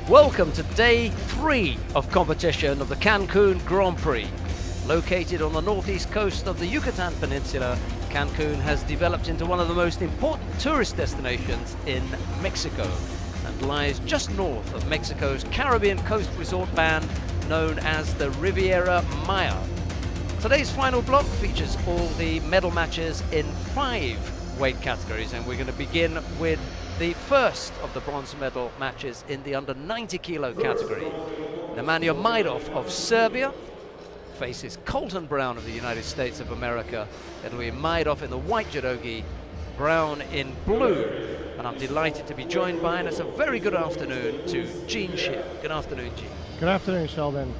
Welcome to day 3 of competition of the Cancun Grand Prix. Located on the northeast coast of the Yucatan Peninsula, Cancun has developed into one of the most important tourist destinations in Mexico and lies just north of Mexico's Caribbean coast resort band known as the Riviera Maya. Today's final block features all the medal matches in 5 weight categories, and we're going to begin with the first of the bronze medal matches in the under 90 kilo category. Nemanja Majdov of Serbia faces Colton Brown of the United States of America. It'll be Majdov in the white judogi, Brown in blue. And I'm delighted to be joined by, and it's a very good afternoon to Gene Ship. Good afternoon, Gene. Good afternoon, Sheldon.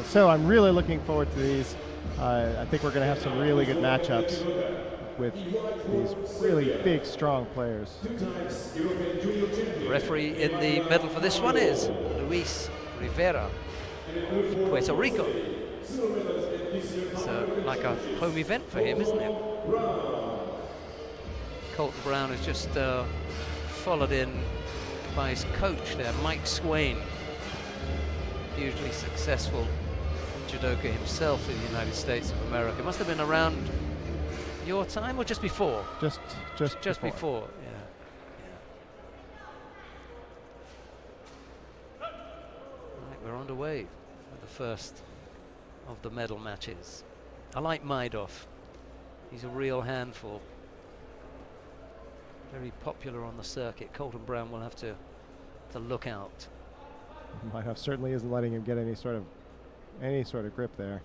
So I'm really looking forward to these. I think we're going to have some really good matchups with these really big, strong players. The referee in the medal for this one is Luis Rivera of Puerto Rico. It's like a home event for him, isn't it? Colton Brown has just followed in by his coach there, Mike Swain. Hugely successful judoka himself in the United States of America. Must have been around your time or just before? Just before. Yeah. Right, we're underway with the first of the medal matches. I like Majdov. He's a real handful. Very popular on the circuit. Colton Brown will have to look out. Majdov certainly isn't letting him get any sort of grip there.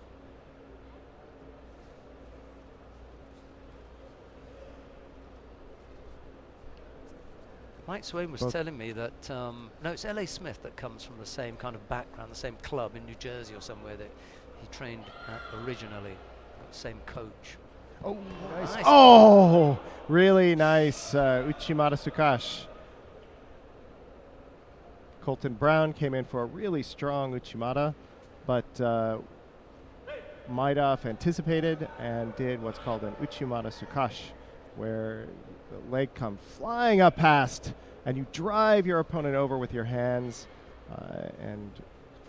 Mike Swain was telling me that, no, it's L.A. Smith that comes from the same kind of background, the same club in New Jersey or somewhere that he trained at originally, same coach. Oh, nice. Oh, really nice Uchimata Sukash. Colton Brown came in for a really strong Uchimata, but Majdov anticipated and did what's called an Uchimata Sukash, where the leg comes flying up past and you drive your opponent over with your hands, and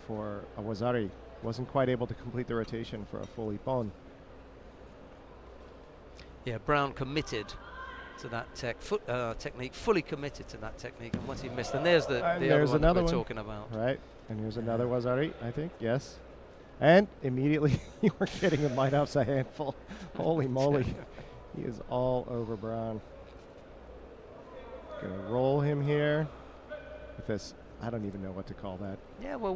for a Wazari, wasn't quite able to complete the rotation for a full ippon. Yeah, Brown committed to that technique, fully committed to that technique, and once he missed, and there's the other one that we're talking about. Right, and here's another Wazari, I think, yes. And immediately you were getting a Majdov's a handful. Holy moly. He is all over Brown. Gonna roll him here with this, I don't even know what to call that. Yeah, well,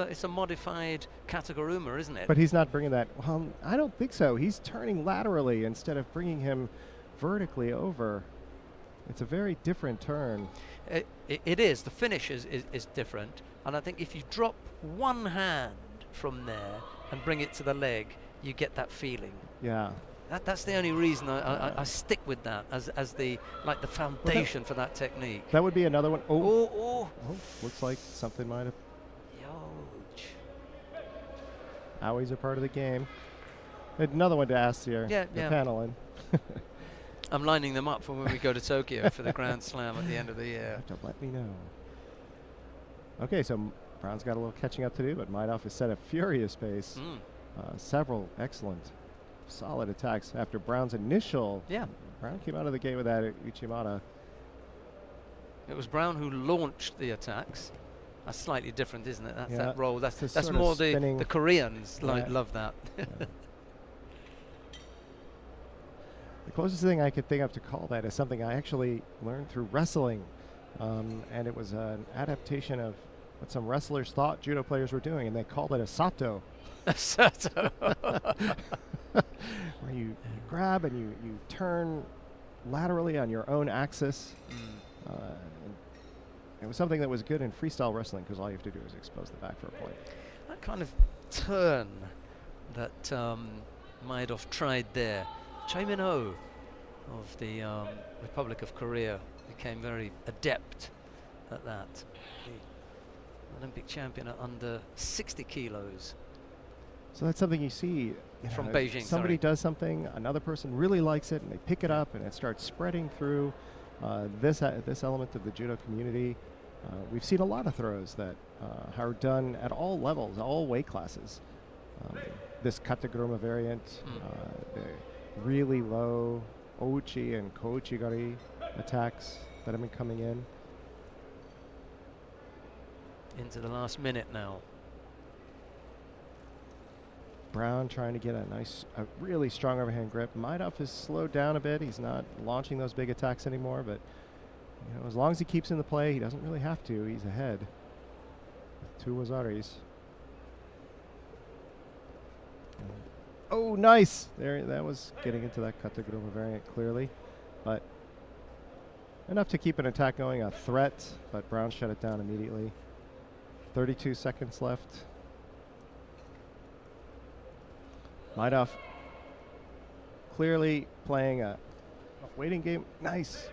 it's a modified Kataguruma, isn't it? But he's not bringing that, well, I don't think so. He's turning laterally instead of bringing him vertically over. It's a very different turn. It is. The finish is different. And I think if you drop one hand from there and bring it to the leg, you get that feeling. Yeah. That's the only reason I stick with that as the foundation for that technique. That would be another one. Oh, looks like something might have. Ouch. Owies are part of the game. Another one to ask here. The panel in. I'm lining them up for when we go to Tokyo for the Grand Slam at the end of the year. Don't let me know. Okay, so Brown's got a little catching up to do, but Majdov has set a furious pace. Several excellent, solid attacks after Brown's initial. Yeah. Brown came out of the gate with that Uchimata. It was Brown who launched the attacks. That's slightly different, isn't it? That's that roll. That's more the Koreans love that. Yeah. The closest thing I could think of to call that is something I actually learned through wrestling, and it was an adaptation of what some wrestlers thought judo players were doing, and they called it a sato. A sato. Where you grab and you turn laterally on your own axis. And it was something that was good in freestyle wrestling because all you have to do is expose the back for a point. That kind of turn that Maidov tried there. Choi Min-ho of the Republic of Korea became very adept at that. The Olympic champion at under 60 kilos. So that's something you see from Beijing. Somebody does something, another person really likes it, and they pick it up, and it starts spreading through this element of the judo community. We've seen a lot of throws that are done at all levels, all weight classes. This kataguruma variant, the really low ouchi and kouchi-gari attacks that have been coming in. Into the last minute now. Brown trying to get a really strong overhand grip. Maidov has slowed down a bit. He's not launching those big attacks anymore, but you know, as long as he keeps in the play, he doesn't really have to. He's ahead with 2 wazaris. Oh, nice! There, that was getting into that kataguruma variant clearly, but enough to keep an attack going, a threat, but Brown shut it down immediately. 32 seconds left. Maidov clearly playing a waiting game. Nice.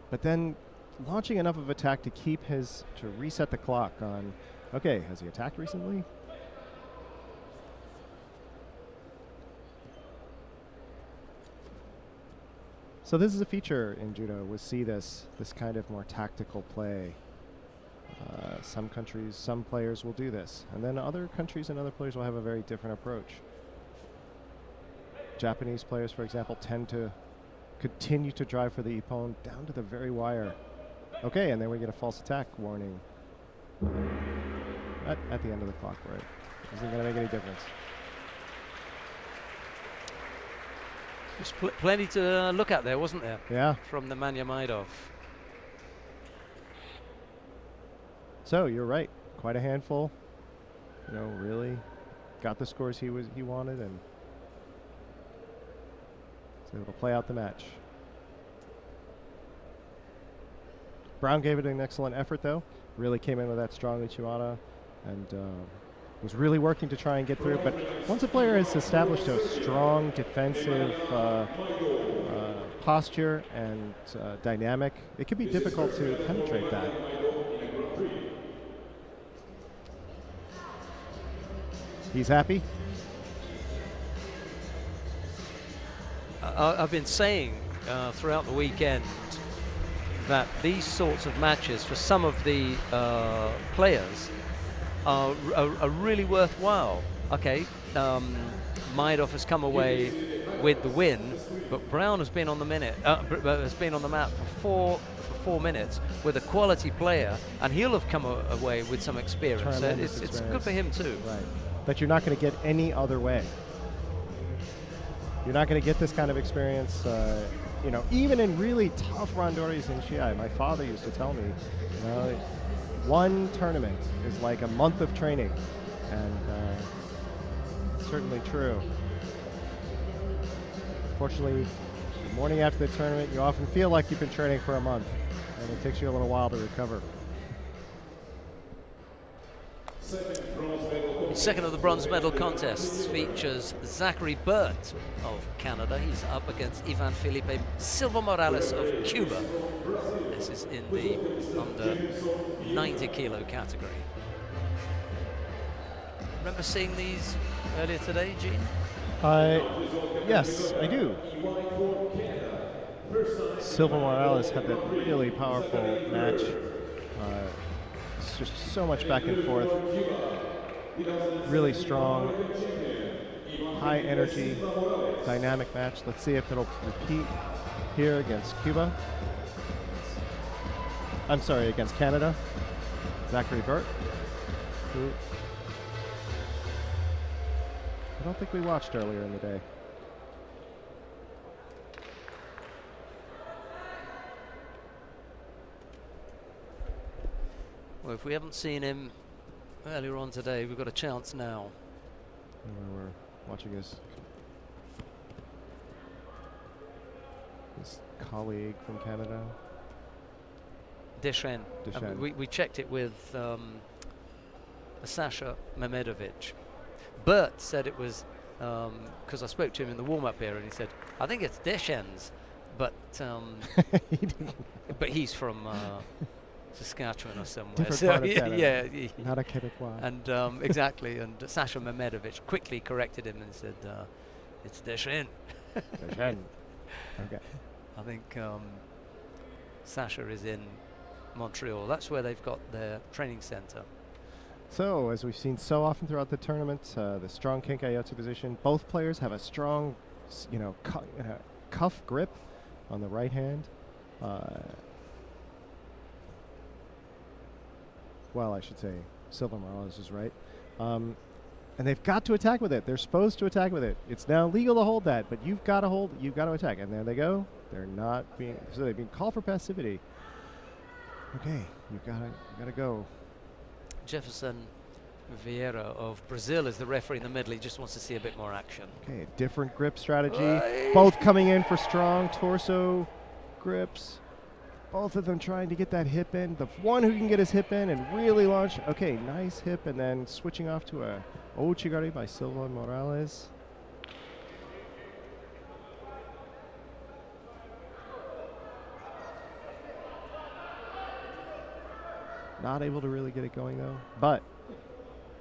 But then launching enough of attack to to reset the clock on, okay, has he attacked recently? So this is a feature in judo. We'll see this kind of more tactical play. Some countries, some players will do this. And then other countries and other players will have a very different approach. Japanese players, for example, tend to continue to drive for the ippon down to the very wire. Okay, and then we get a false attack warning at the end of the clock, right? Isn't going to make any difference. There's plenty to look at there, wasn't there? Yeah. From the Manya Maidov. So you're right, quite a handful. You know, really got the scores he wanted, and was able to play out the match. Brown gave it an excellent effort, though. Really came in with that strong Uchimata, and was really working to try and get through. But once a player has established a strong defensive posture and dynamic, it can be difficult to penetrate that. He's happy. I've been saying throughout the weekend that these sorts of matches for some of the players are really worthwhile. Okay, Maidov has come away with the win, but Brown has been on the map for 4 minutes with a quality player, and he'll have come away with some experience. It's good for him too. Right. That you're not going to get any other way. You're not going to get this kind of experience, you know, even in really tough randoris in Shiai. My father used to tell me, you know, one tournament is like a month of training, and it's certainly true. Fortunately, the morning after the tournament, you often feel like you've been training for a month, and it takes you a little while to recover. Second of the bronze medal contests features Zachary Burt of Canada. He's up against Ivan Felipe Silva Morales of Cuba. This is in the under 90 kilo category. Remember seeing these earlier today, Gene? Yes, I do. Silva Morales had that really powerful match. It's just so much back and forth. Really strong, high energy, dynamic match. Let's see if it'll repeat here against Cuba. I'm sorry, against Canada. Zachary Burt, who I don't think we watched earlier in the day. Well, if we haven't seen him earlier on today, we've got a chance now. We're watching his his colleague from Canada. Deschênes. Deschênes. We checked it with Sasha Mehmedovic. Bert said it was, because I spoke to him in the warm-up here, and he said, I think it's Deschênes, but but he's from Saskatchewan or somewhere. Different So part of Canada. yeah, Not a Quebecois. and exactly. And Sasha Mehmedovic quickly corrected him and said, it's Deschênes. Deschênes. Okay. I think Sasha is in Montreal. That's where they've got their training center. So, as we've seen so often throughout the tournament, the strong Kenkayotsu position, both players have a strong, cuff grip on the right hand. Well, I should say Silva Morales is right. And they've got to attack with it. They're supposed to attack with it. It's now legal to hold that, but you've got to attack. And there they go. They're not being, so they've been called for passivity. Okay, you've got to go. Jefferson Vieira of Brazil is the referee in the middle. He just wants to see a bit more action. Okay, a different grip strategy. Both coming in for strong torso grips. Both of them trying to get that hip in. The one who can get his hip in and really launch. Okay, nice hip, and then switching off to a Ouchigari by Silva Morales. Not able to really get it going though, but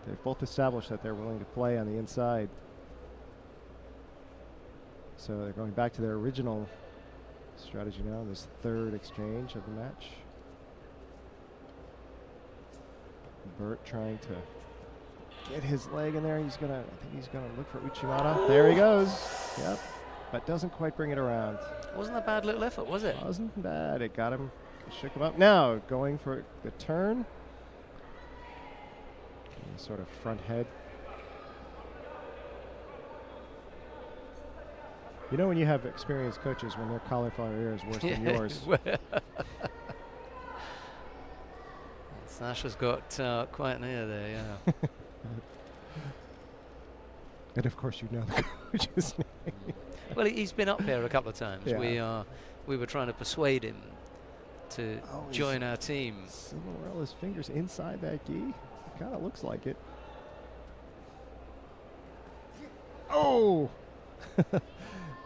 they've both established that they're willing to play on the inside. So they're going back to their original strategy now in this third exchange of the match. Bert trying to get his leg in there. I think he's gonna look for Uchimata. There he goes. Yep, but doesn't quite bring it around. Wasn't a bad little effort, was it? Wasn't bad. It got him. Shook him up. Now going for the turn. Sort of front head. You know when you have experienced coaches when their cauliflower ear is worse than yours. Sasha's got quite an ear there, yeah. And of course you know the coach's name. Well, he's been up here a couple of times. Yeah. We were trying to persuade him to join our team. Silva fingers inside that gi. It kind of looks like it. Oh!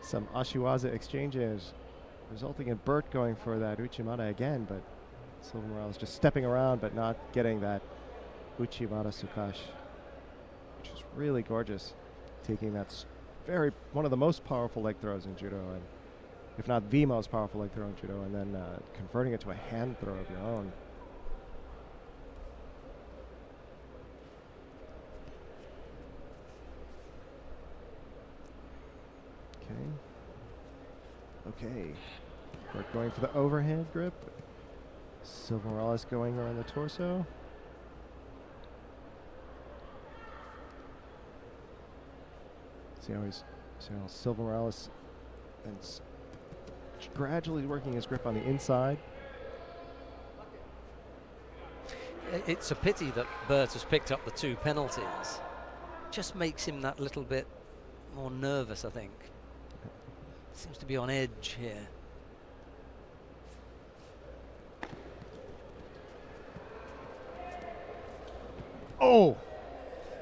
Some Ashiwaza exchanges resulting in Bert going for that Uchimata again, but Silva Morales just stepping around but not getting that Uchimata Sukash, which is really gorgeous. Taking that one of the most powerful leg throws in judo, and if not the most powerful leg throw in judo, and then converting it to a hand throw of your own. Okay. We're going for the overhand grip. Silva Morales going around the torso. See how Silva Morales and gradually working his grip on the inside. It's a pity that Bert has picked up the 2 penalties. Just makes him that little bit more nervous, I think. Seems to be on edge here. Oh!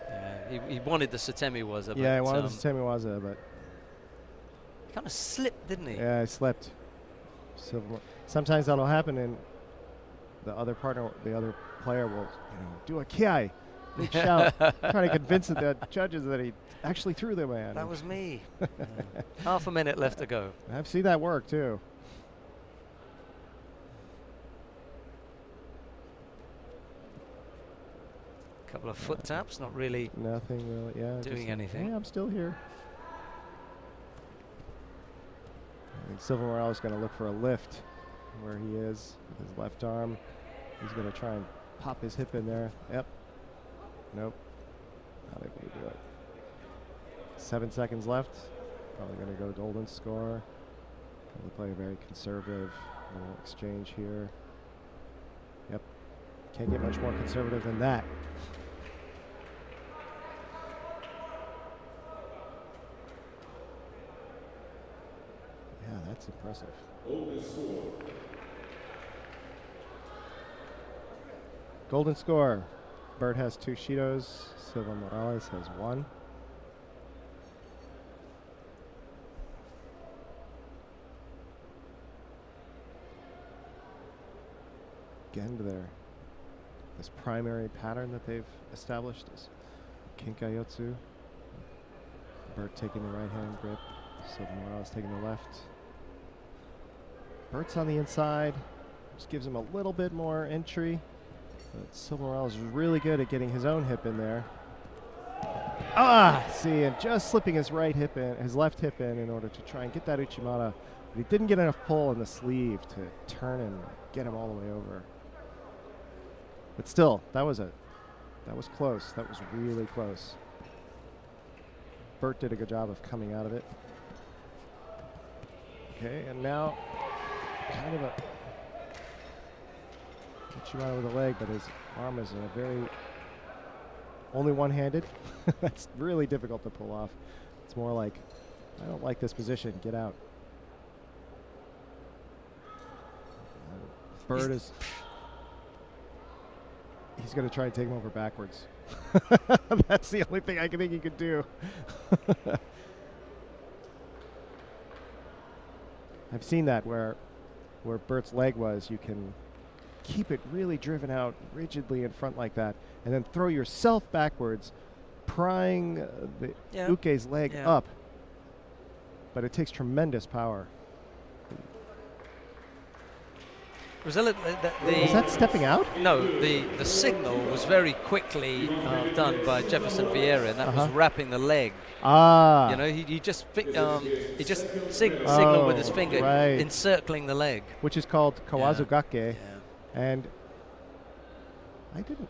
Yeah, he wanted the Satemiwaza. Yeah, he wanted the Satemiwaza, but he kind of slipped, didn't he? yeah, he slipped. Sometimes that'll happen, and the other player will, do a kiai, big shout, trying to convince the judges that he actually threw the man. That was me. Half a minute left to go. I've seen that work too. Couple of foot taps, not really nothing really, doing anything. Yeah, I'm still here. I think Silva Morales is going to look for a lift where he is with his left arm. He's going to try and pop his hip in there. Yep. Nope. Not able to do it. 7 seconds left. Probably going to go golden score. Probably play a very conservative little exchange here. Yep. Can't get much more conservative than that. Yeah, That's impressive. Golden score. Bert has 2 Shidos. Silva Morales has 1. Again, this primary pattern that they've established is Kinkayotsu. Bert taking the right hand grip. Silva Morales taking the left. Bert's on the inside. Just gives him a little bit more entry. But Silva Morales is really good at getting his own hip in there. See, and just slipping his left hip in order to try and get that Uchimata. But he didn't get enough pull in the sleeve to turn and get him all the way over. But still, that was close. That was really close. Bert did a good job of coming out of it. Okay, and now kind of a Uchimata with a leg, but his arm is only one-handed. That's really difficult to pull off. It's more like, I don't like this position, get out. Bert he's going to try and take him over backwards. That's the only thing I think he could do. I've seen that where Bert's leg was, you can keep it really driven out rigidly in front like that, and then throw yourself backwards, prying the Uke's leg up. But it takes tremendous power. Was that stepping out? No, the signal was very quickly done by Jefferson Vieira, and that was wrapping the leg. You know, he just signaled with his finger, encircling the leg, which is called Kawazugake. And I didn't.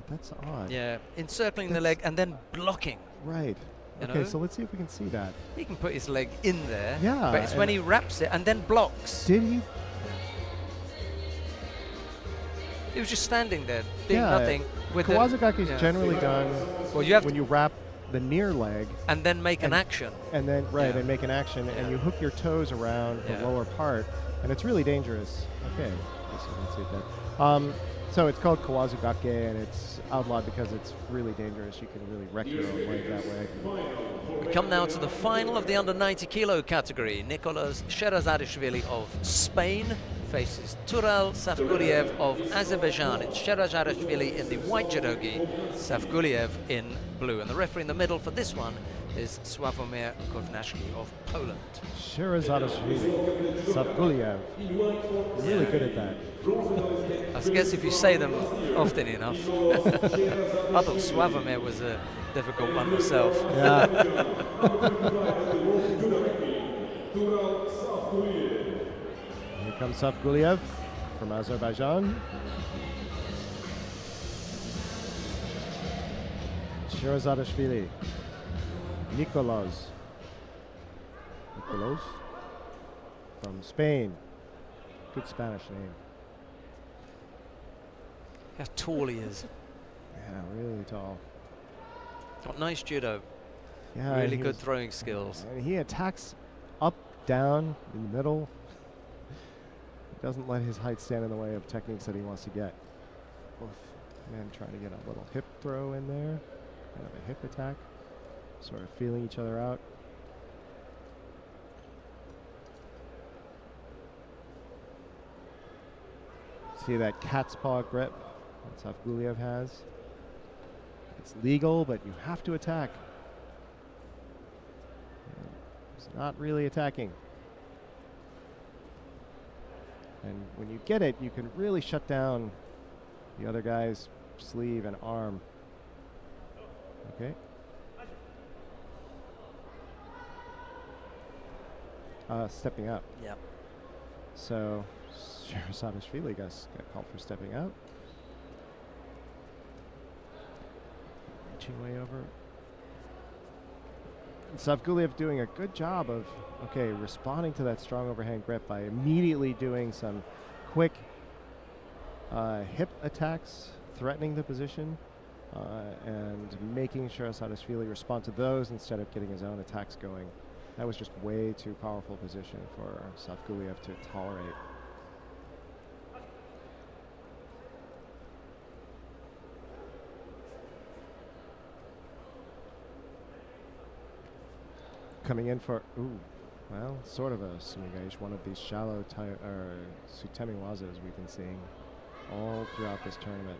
That's odd. Yeah, encircling the leg and then blocking. Right. Okay, so let's see if we can see that. He can put his leg in there. Yeah. But it's when he wraps it and then blocks. Did he? He was just standing there, doing nothing. Kawazugake is generally done when you wrap the near leg. And then make an action. And then, and make an action, and you hook your toes around the lower part, and it's really dangerous. Okay, let's see it there. So it's called Kawazugake, and it's outlawed because it's really dangerous. You can really wreck your own leg that way. We come now to the final of the under 90 kilo category. Nicolas Sherazadishvili of Spain faces Tural Safguliev of Azerbaijan. It's Sherazadishvili in the white judogi, Safguliev in blue. And the referee in the middle for this one is Sławomir Kovnashki of Poland. Sherazadishvili, Safguliev. Really good at that. I guess if you say them often enough. I thought Sławomir was a difficult one myself. Yeah. Here comes Safguliev from Azerbaijan. Sherazadishvili. Nicolas from Spain. Good Spanish name. How tall he is. Yeah, really tall. Got nice judo. Yeah, really good throwing skills. And he attacks up, down, in the middle. He doesn't let his height stand in the way of techniques that he wants to get. Both men trying to get a little hip throw in there, kind of a hip attack, sort of feeling each other out. See that cat's paw grip that Safguliev has? It's legal, but you have to attack. It's not really attacking. And when you get it, you can really shut down the other guy's sleeve and arm. Okay. Stepping up. Yep. So Sherazadishvili got called for stepping up. Reaching way over. And Safguliev doing a good job of, responding to that strong overhand grip by immediately doing some quick hip attacks, threatening the position, and making Sherazadishvili respond to those instead of getting his own attacks going. That was just way too powerful position for Safguliev to tolerate. Coming in for, well, sort of a sumigage, one of these shallow sutemi wazas we've been seeing all throughout this tournament.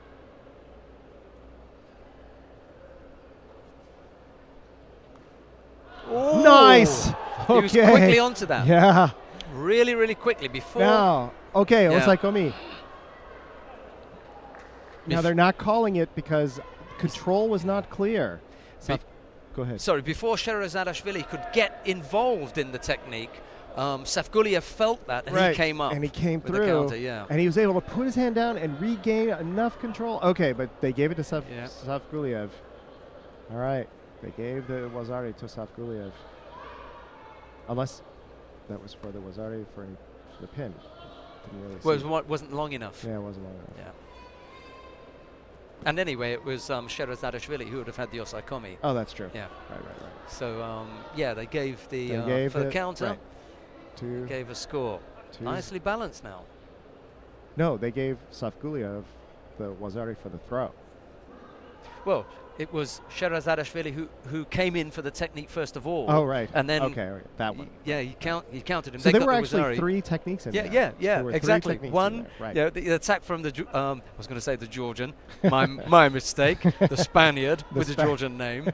Ooh. Nice! He was quickly onto that. Yeah. Really, really quickly before. Now, okay, Yeah. Osaikomi. Now they're not calling it because control was not clear. Go ahead. Sorry, before Sherazadashvili could get involved in the technique, Safguliev felt that and he came up. And he came with through. The counter, yeah. And he was able to put his hand down and regain enough control. Okay, but they gave it to Safguliev. All right. They gave the Wazari to Safguliev. Unless that was for the Wazari for the pin. Didn't really see. Wasn't long enough. Yeah, it wasn't long enough. Yeah. And anyway, it was Sherazadashvili who would have had the Osaikomi. Oh, that's true. Yeah. Right. So, yeah, they gave the gave for the counter. Right. Two. Gave a score. Nicely balanced now. No, they gave Safguliev the Wazari for the throw. Well, it was Sherazadashvili who came in for the technique first of all. Oh, right. And then that one. He counted him. So they there were got actually Wazari. 3 techniques in there. Yeah, There were 3 exactly. techniques in One, there, right. yeah, the attack from the I was going to say the Georgian, my mistake. The Spaniard with the Georgian name.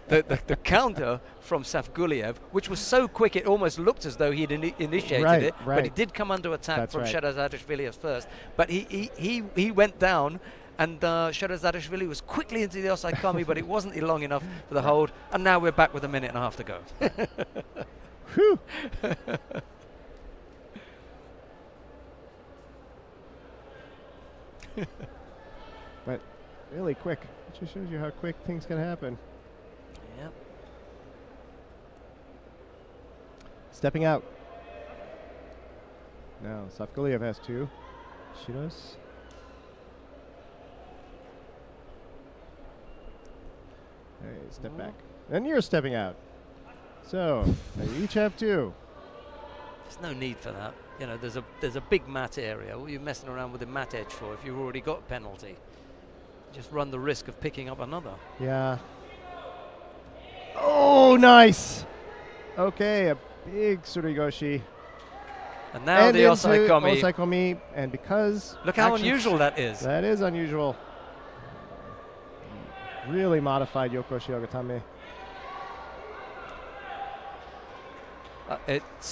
The counter from Safguliev, which was so quick it almost looked as though he'd initiated it, but he did come under attack from Sherazadashvili at first. But he went down. And Sherazadashvili was quickly into the Osaikomi, but it wasn't long enough for the hold. And now we're back with a minute and a half to go. Whew. But really quick. It just shows you how quick things can happen. Yep. Stepping out. Now, Safguliev has 2. Shiros. Hey, step back. And you're stepping out. So, they each have 2. There's no need for that. You know, there's a big mat area. What are you messing around with the mat edge for if you've already got a penalty? Just run the risk of picking up another. Yeah. Oh, nice. Okay, a big surigoshi. And now the Osaikomi. Osaikomi, and because look how unusual that is. That is unusual. Really modified Yokoshi Ogatame. It's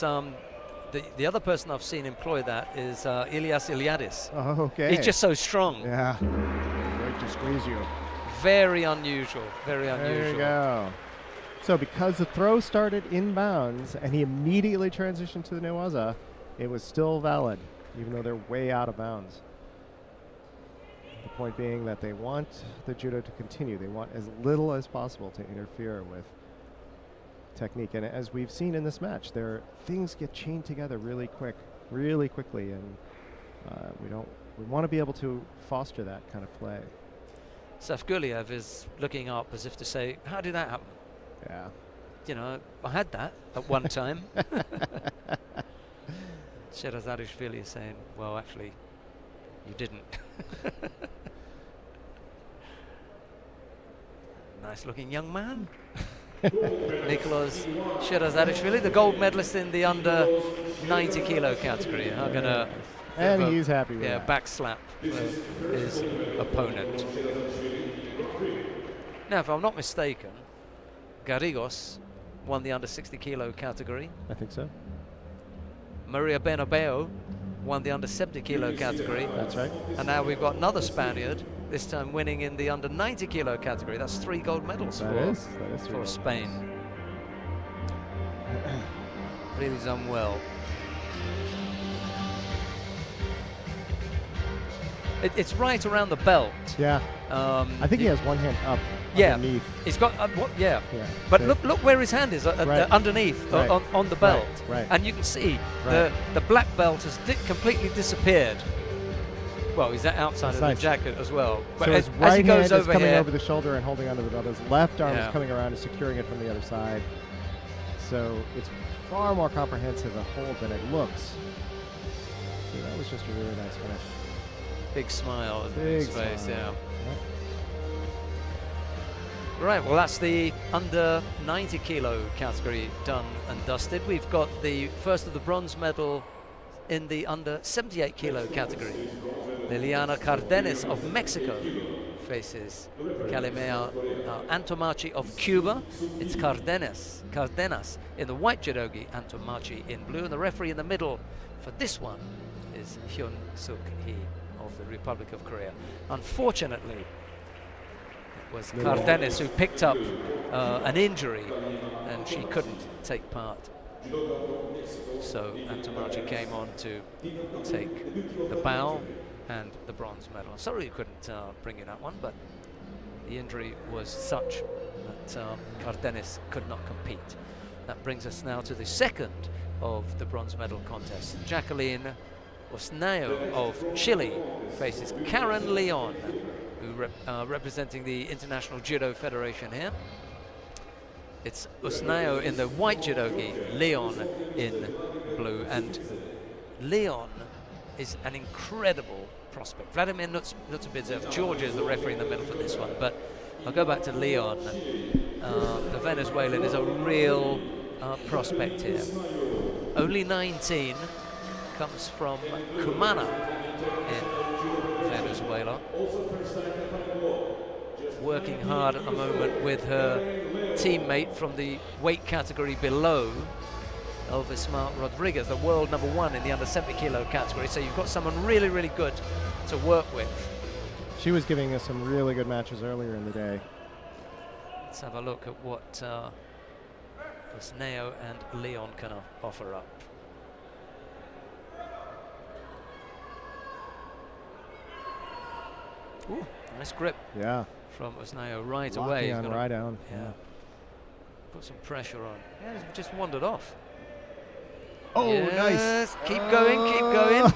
the other person I've seen employ that is Ilias Iliadis. Oh, okay. He's just so strong. Yeah. Great to squeeze you. Very unusual. Very unusual. There you go. So because the throw started inbounds and he immediately transitioned to the newaza, it was still valid, even though they're way out of bounds. The point being that they want the judo to continue. They want as little as possible to interfere with technique. And as we've seen in this match, things get chained together really quickly, and we want to be able to foster that kind of play. Safguliev is looking up as if to say, how did that happen? Yeah. You know, I had that at one time. Sherazadashvili is saying, well, actually, you didn't. Nice looking young man. Nicholas Sherazadashvili, the gold medalist in the under 90 kilo category. I'm gonna and he's happy with that. Back slap for his opponent. Now, if I'm not mistaken, Garrigos won the under 60 kilo category. I think so. Maria Bernabeu won the under 70 kilo category. That's right. And now we've got another Spaniard, this time winning in the under 90 kilo category. That's 3 gold medals for Spain. Really done well. It's right around the belt. Yeah. I think he has one hand up. Yeah. Underneath. He's got yeah. But look where his hand is underneath on the belt. Right. And you can see the black belt has completely disappeared. Well, he's outside of the jacket as well. But so as his right he goes hand is coming here, over the shoulder and holding onto the belt. His left arm is coming around and securing it from the other side. So it's far more comprehensive a hold than it looks. So that was just a really nice finish. Big smile on Big his face, smile. yeah. Yep. Right, well that's the under 90 kilo category done and dusted. We've got the first of the bronze medal in the under 78 kilo category. Liliana Cardenas of Mexico faces Calimea Antomachi of Cuba. It's Cardenas in the white judogi, Antomachi in blue, and the referee in the middle for this one is Hyun Suk Hee of the Republic of Korea. Unfortunately, it was Cardenas who picked up an injury and she couldn't take part. So Antomachi came on to take the bow and the bronze medal. I'm sorry you couldn't bring in that one, but the injury was such that Cardenas could not compete. That brings us now to the second of the bronze medal contest. Jacqueline Osnayo of Chile faces Karen Leon, who representing the International Judo Federation here. It's Osnayo in the white judogi, Leon in blue, and Leon is an incredible prospect. Vladimir Nutsubidze of Georgia is the referee in the middle for this one, but I'll go back to Leon. The Venezuelan is a real prospect here. Only 19, comes from Cumana in Venezuela. Working hard at the moment with her teammate from the weight category below, Elvisma Rodriguez, the world #1 in the under 70 kilo category. So you've got someone really, really good to work with. She was giving us some really good matches earlier in the day. Let's have a look at what Osnayo and Leon can offer up. Ooh, nice grip. Yeah. From Osnayo right Locking away. on right down. Yeah. Put some pressure on. Yeah, he's just wandered off. Oh, yes, nice. Keep going, keep going.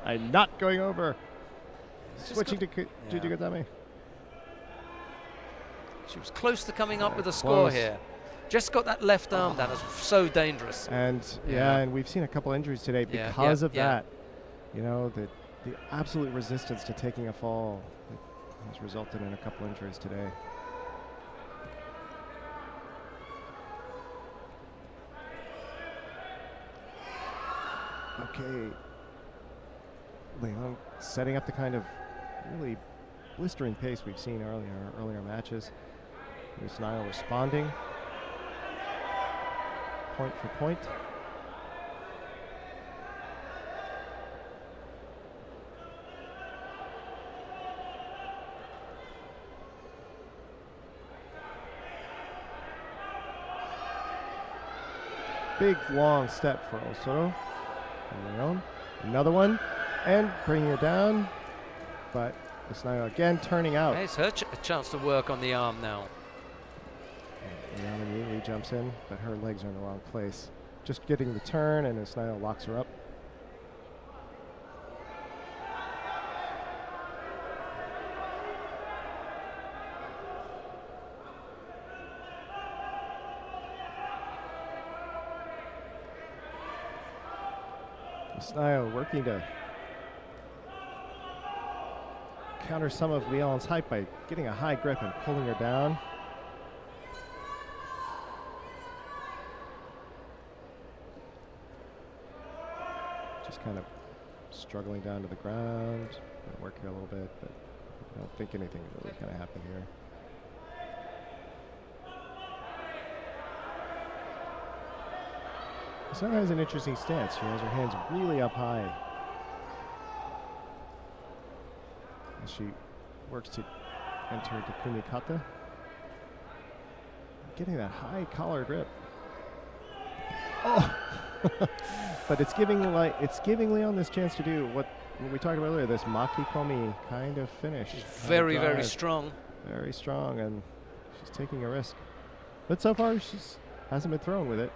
I'm not going over. It's Switching to Judo Grand-Prix. She was close to coming up with a score here. Just got that left arm down. It's so dangerous. And and we've seen a couple injuries today because of that. You know, the absolute resistance to taking a fall has resulted in a couple injuries today. Okay. Leon setting up the kind of really blistering pace we've seen earlier matches. Here's Niall responding. Point for point. Big long step for Osoro. From Leon. Another one. And bringing her down. But Osnayo again turning out. Hey, it's her a chance to work on the arm now. Leon immediately jumps in, but her legs are in the wrong place. Just getting the turn, and Osnayo locks her up. Osnayo working to counter some of Leon's height by getting a high grip and pulling her down. Just kind of struggling down to the ground. Gonna work here a little bit, but I don't think anything really kind of happened here. Osnayo has an interesting stance. She has her hands really up high as she works to enter into kumikata. Getting that high collar grip. Oh! But it's giving Leon this chance to do what we talked about earlier, this makikomi kind of finish. She's very, very strong. Very strong, and she's taking a risk. But so far, she hasn't been thrown with it.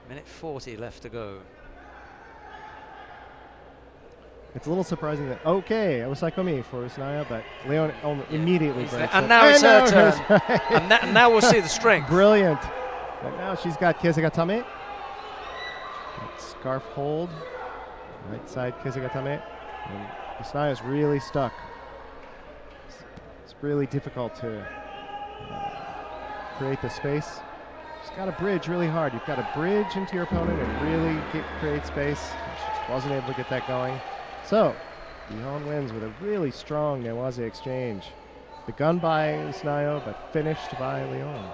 Minute 40 left to go. It's a little surprising that, okay, it was Saikomi for Usnaya, but Leon immediately breaks and it. now it's her now turn. right. And now we'll see the strength. Brilliant. And now she's got Kesegatame. Scarf hold. Right side Kesegatame. And Usnaya's really stuck. It's really difficult to create the space. She's got to bridge really hard. You've got to bridge into your opponent and really create space. She just wasn't able to get that going. So, Leon wins with a really strong Newaze exchange. Begun by Usnayo, but finished by Leon.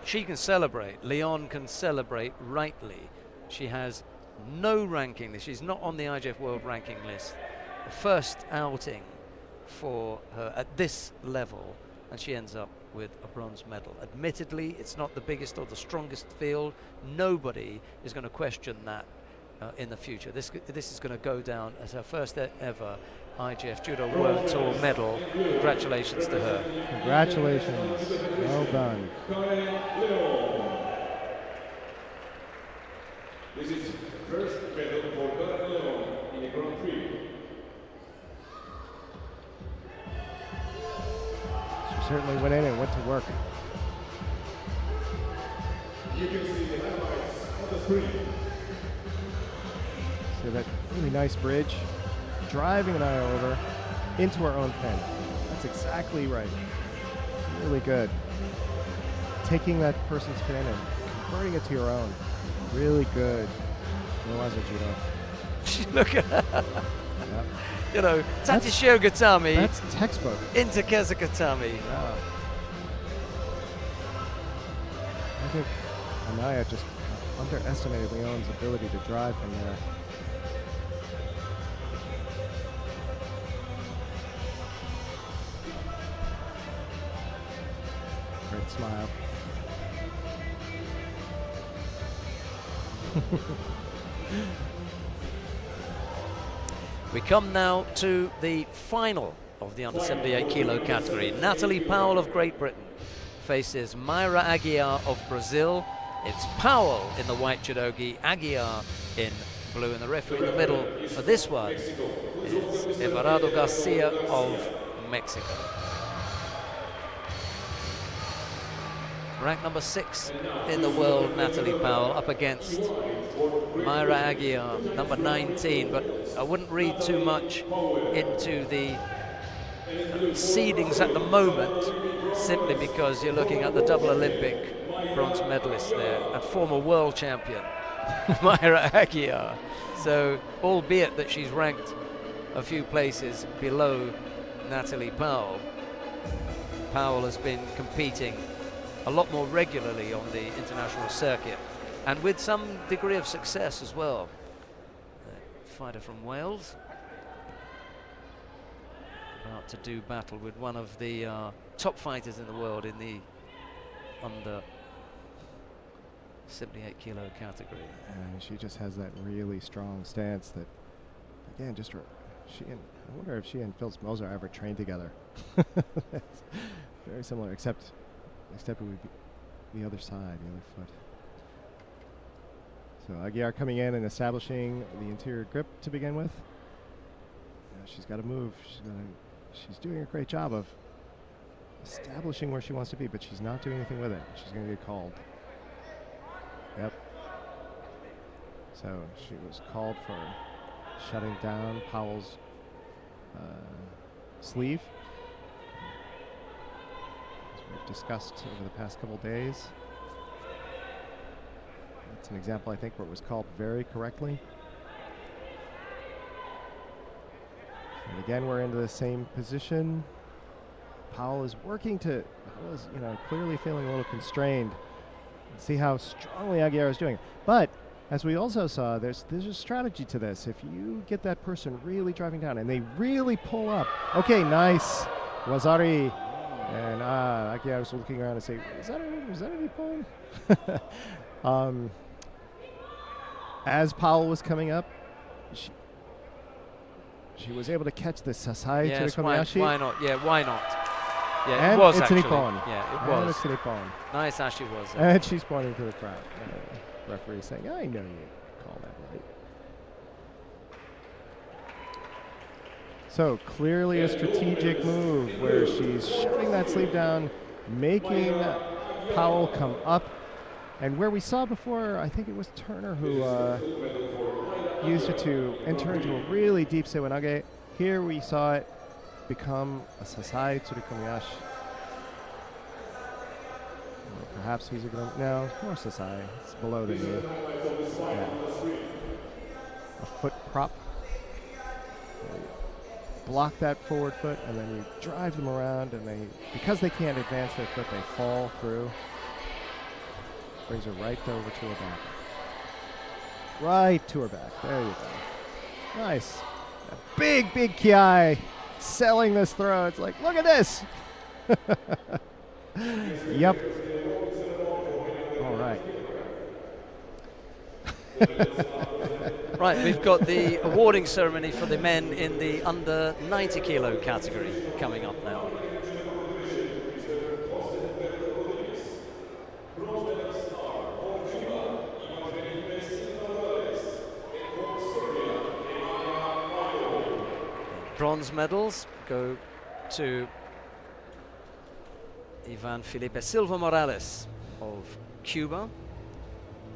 She can celebrate. Leon can celebrate rightly. She has no ranking list. She's not on the IGF World Ranking list. The first outing for her at this level, and she ends up with a bronze medal. Admittedly, it's not the biggest or the strongest field. Nobody is going to question that in the future. This is going to go down as her first ever IGF Judo World Tour medal. Congratulations to her. Congratulations. Well done. This is first medal for Karen Leon in a Grand Prix. She certainly went in and went to work. You can see the highlights on the screen. So that really nice bridge, driving an eye over into our own pin. That's exactly right. Really good. Taking that person's pin and converting it to your own. Really good. Newaze judo. Look at her. Yep. You know, Tatishio Gatami That's textbook. into Kesegatame. Yeah. I think Anaya just underestimated Leon's ability to drive from there. Great smile. We come now to the final of the under 78 kilo category. Natalie Powell of Great Britain faces Mayra Aguiar of Brazil. It's Powell in the white judogi, Aguiar in blue, and the referee in the middle for this one is Everardo Garcia of Mexico. Ranked number 6 in the world, Natalie Powell, up against Mayra Aguiar, number 19, but I wouldn't read too much into the seedings at the moment, simply because you're looking at the double Olympic bronze medalist there and former world champion, Mayra Aguiar. So, albeit that she's ranked a few places below Natalie Powell, Powell has been competing a lot more regularly on the international circuit, and with some degree of success as well. Fighter from Wales, about to do battle with one of the top fighters in the world in the under 78 kilo category. And she just has that really strong stance that, again, just I wonder if she and Phil Moser ever trained together. It's very similar, except it would be the other side, the other foot. So Aguiar coming in and establishing the interior grip to begin with. She's got to move. She's doing a great job of establishing where she wants to be, but she's not doing anything with it. She's going to get called. Yep. So she was called for shutting down Powell's sleeve. We've discussed over the past couple days. That's an example, I think, where it was called very correctly. And again, we're into the same position. Powell is working to, clearly feeling a little constrained. See how strongly Aguiar is doing. But as we also saw, there's a strategy to this. If you get that person really driving down and they really pull up. Okay, nice. Wazari. And Aguiar was looking around and saying, was that any poem? As Powell was coming up, she was able to catch the Sasai to the Kobayashi. Why not? Yeah, why not? Yeah, and it was it's actually. an Ippon. Yeah, it and was. It's an Ippon. Nice Ashi was. And she's pointing to the crowd. Referee saying, I know you call that right. So clearly a strategic move where she's shutting that sleeve down, making Powell come up. And where we saw before, I think it was Turner who used it to enter into a really deep Sewanage. Here we saw it become a Sasai Tsurukomiyashi. Perhaps he's going to, no, more Sasai. It's below the knee. Yeah. A foot prop. Block that forward foot, and then you drive them around, and they, because they can't advance their foot, they fall through. Brings her right over to her back. Right to her back. There you go. Nice. A big, big Kiai selling this throw. It's like, look at this. Yep. All right. Right, we've got the awarding ceremony for the men in the under 90 kilo category coming up now. Bronze medals go to Ivan Felipe Silva Morales of Cuba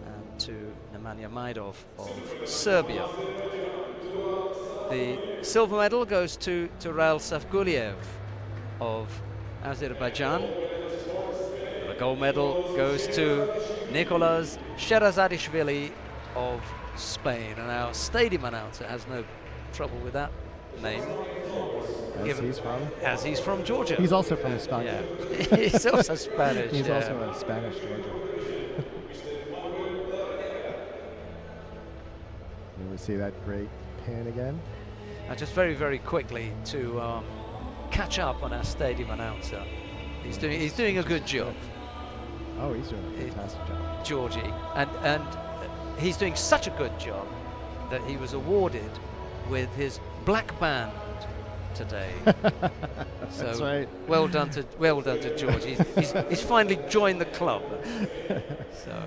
and to Nemanja Majdov of Serbia. The silver medal goes to Raul Safguliev of Azerbaijan. The gold medal goes to Nicolas Sherazadishvili of Spain. And our stadium announcer has no trouble with that name. As he's from Georgia. He's also from Spain. Yeah. He's also Spanish. He's also a Spanish Georgian. And we see that great pin again. Just very, very quickly to catch up on our stadium announcer. He's doing a good job. Oh, he's doing a fantastic job. Georgie. And he's doing such a good job that he was awarded with his black band today. So that's right. Well done to George. He's finally joined the club. So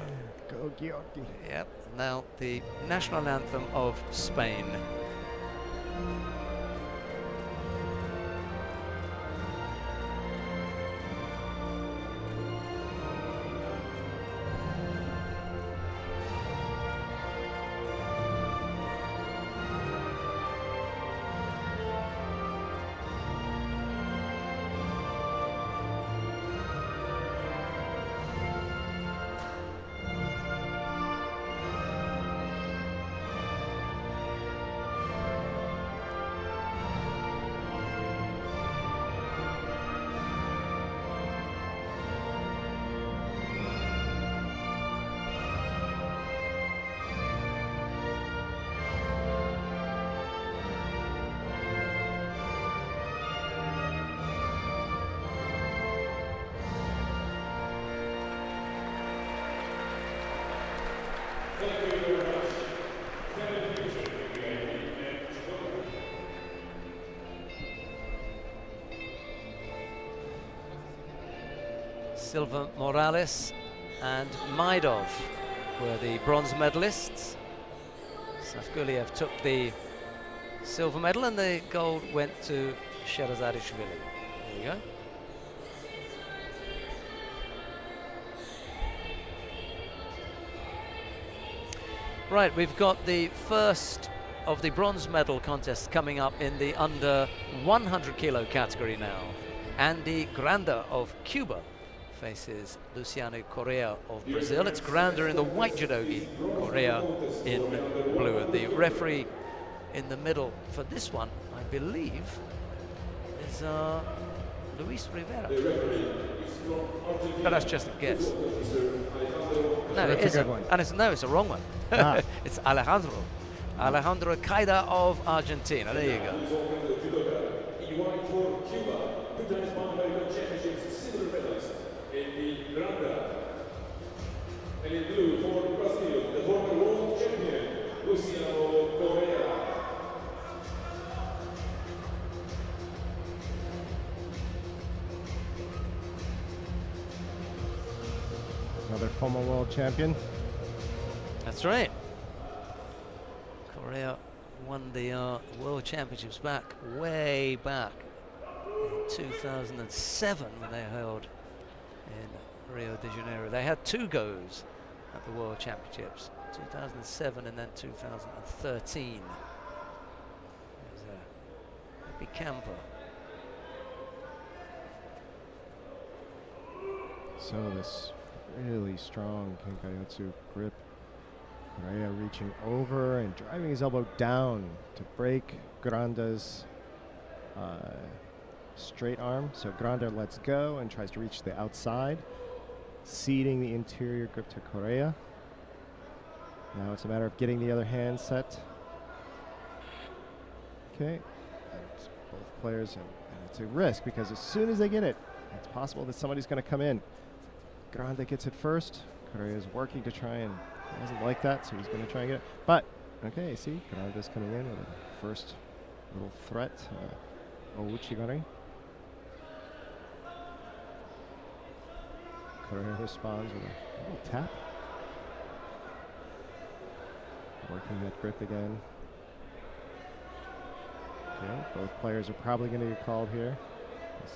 go Georgi. Yep. Now the national anthem of Spain. Silva Morales and Majdov were the bronze medalists. Safguliev took the silver medal and the gold went to Sherazadishvili. There you go. Right, we've got the first of the bronze medal contests coming up in the under 100 kilo category now. Andy Granda of Cuba faces Luciano Correa of Brazil. It's Granda in the white judogi, Correa in blue. And the referee in the middle for this one, I believe, is Luis Rivera. But that's just a guess. No, it isn't. And it's a wrong one. Ah. It's Alejandro Caida of Argentina. There you go. And in blue for Brazil, the former world champion, Luciano Correa. Another former world champion. That's right. Correa won the World Championships way back in 2007 when they held in Rio de Janeiro. They had 2 goes at the World Championships, 2007 and then 2013. It was a happy camper. So this really strong Kenkayotsu grip. Correa reaching over and driving his elbow down to break Granda's straight arm. So Granda lets go and tries to reach the outside, ceding the interior grip to Correa. Now it's a matter of getting the other hand set. Okay, and both players, and it's a risk because as soon as they get it, it's possible that somebody's going to come in. Granda gets it first. Correa is working to try and he doesn't like that, so he's going to try and get it. But, okay, see, Granda's coming in with a first little threat. Ouchigari. Correa responds with a little tap. Working that grip again. Okay, both players are probably going to get called here.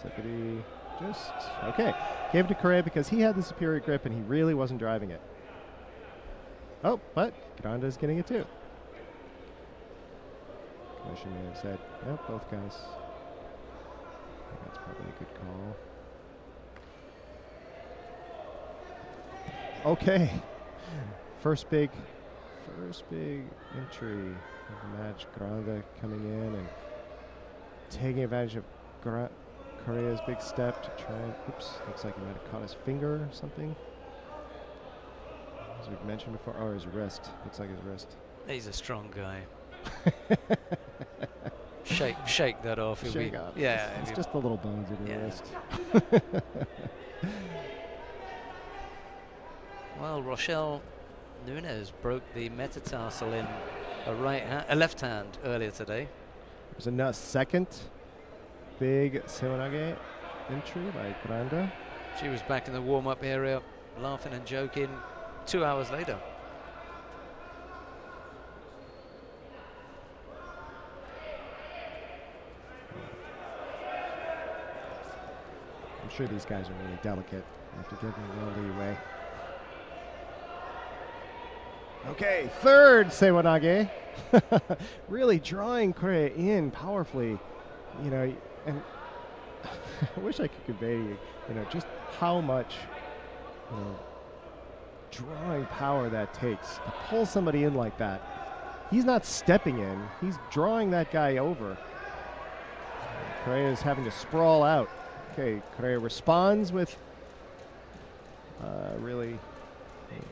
Sepidi just, okay. Gave it to Correa because he had the superior grip and he really wasn't driving it. Oh, but Granda's getting it too. Commission may have said, yep, both guys. That's probably a good call. Okay. First big entry of the match. Granda coming in and taking advantage of Correa's big step to try and, oops, looks like he might have caught his finger or something. As we've mentioned before, or his wrist. Looks like his wrist. He's a strong guy. shake that off. Shake off. Yeah. It's just the little bones in your wrist. Well, Rochelle Nunez broke the metatarsal in a left hand earlier today. There's a second big Sewanage entry by Granda. She was back in the warm-up area, laughing and joking 2 hours later. I'm sure these guys are really delicate. You have to give them a little leeway. Okay, third Sewanage. Really drawing Correa in powerfully. You know, and I wish I could convey to you, just how much, drawing power that takes to pull somebody in like that. He's not stepping in, he's drawing that guy over. Correa is having to sprawl out. Okay, Correa responds with really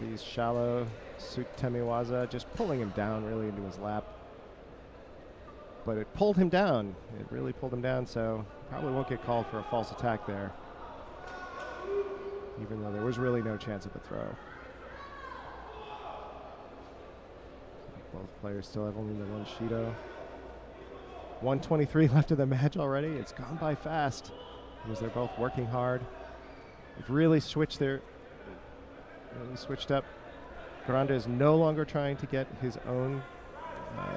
these shallow Sutemiwaza, just pulling him down really into his lap. But it pulled him down. It really pulled him down, so probably won't get called for a false attack there. Even though there was really no chance of a throw. Both players still have only the one Shido. 1:23 left of the match already. It's gone by fast because they're both working hard. They've really switched up. Granda is no longer trying to get his own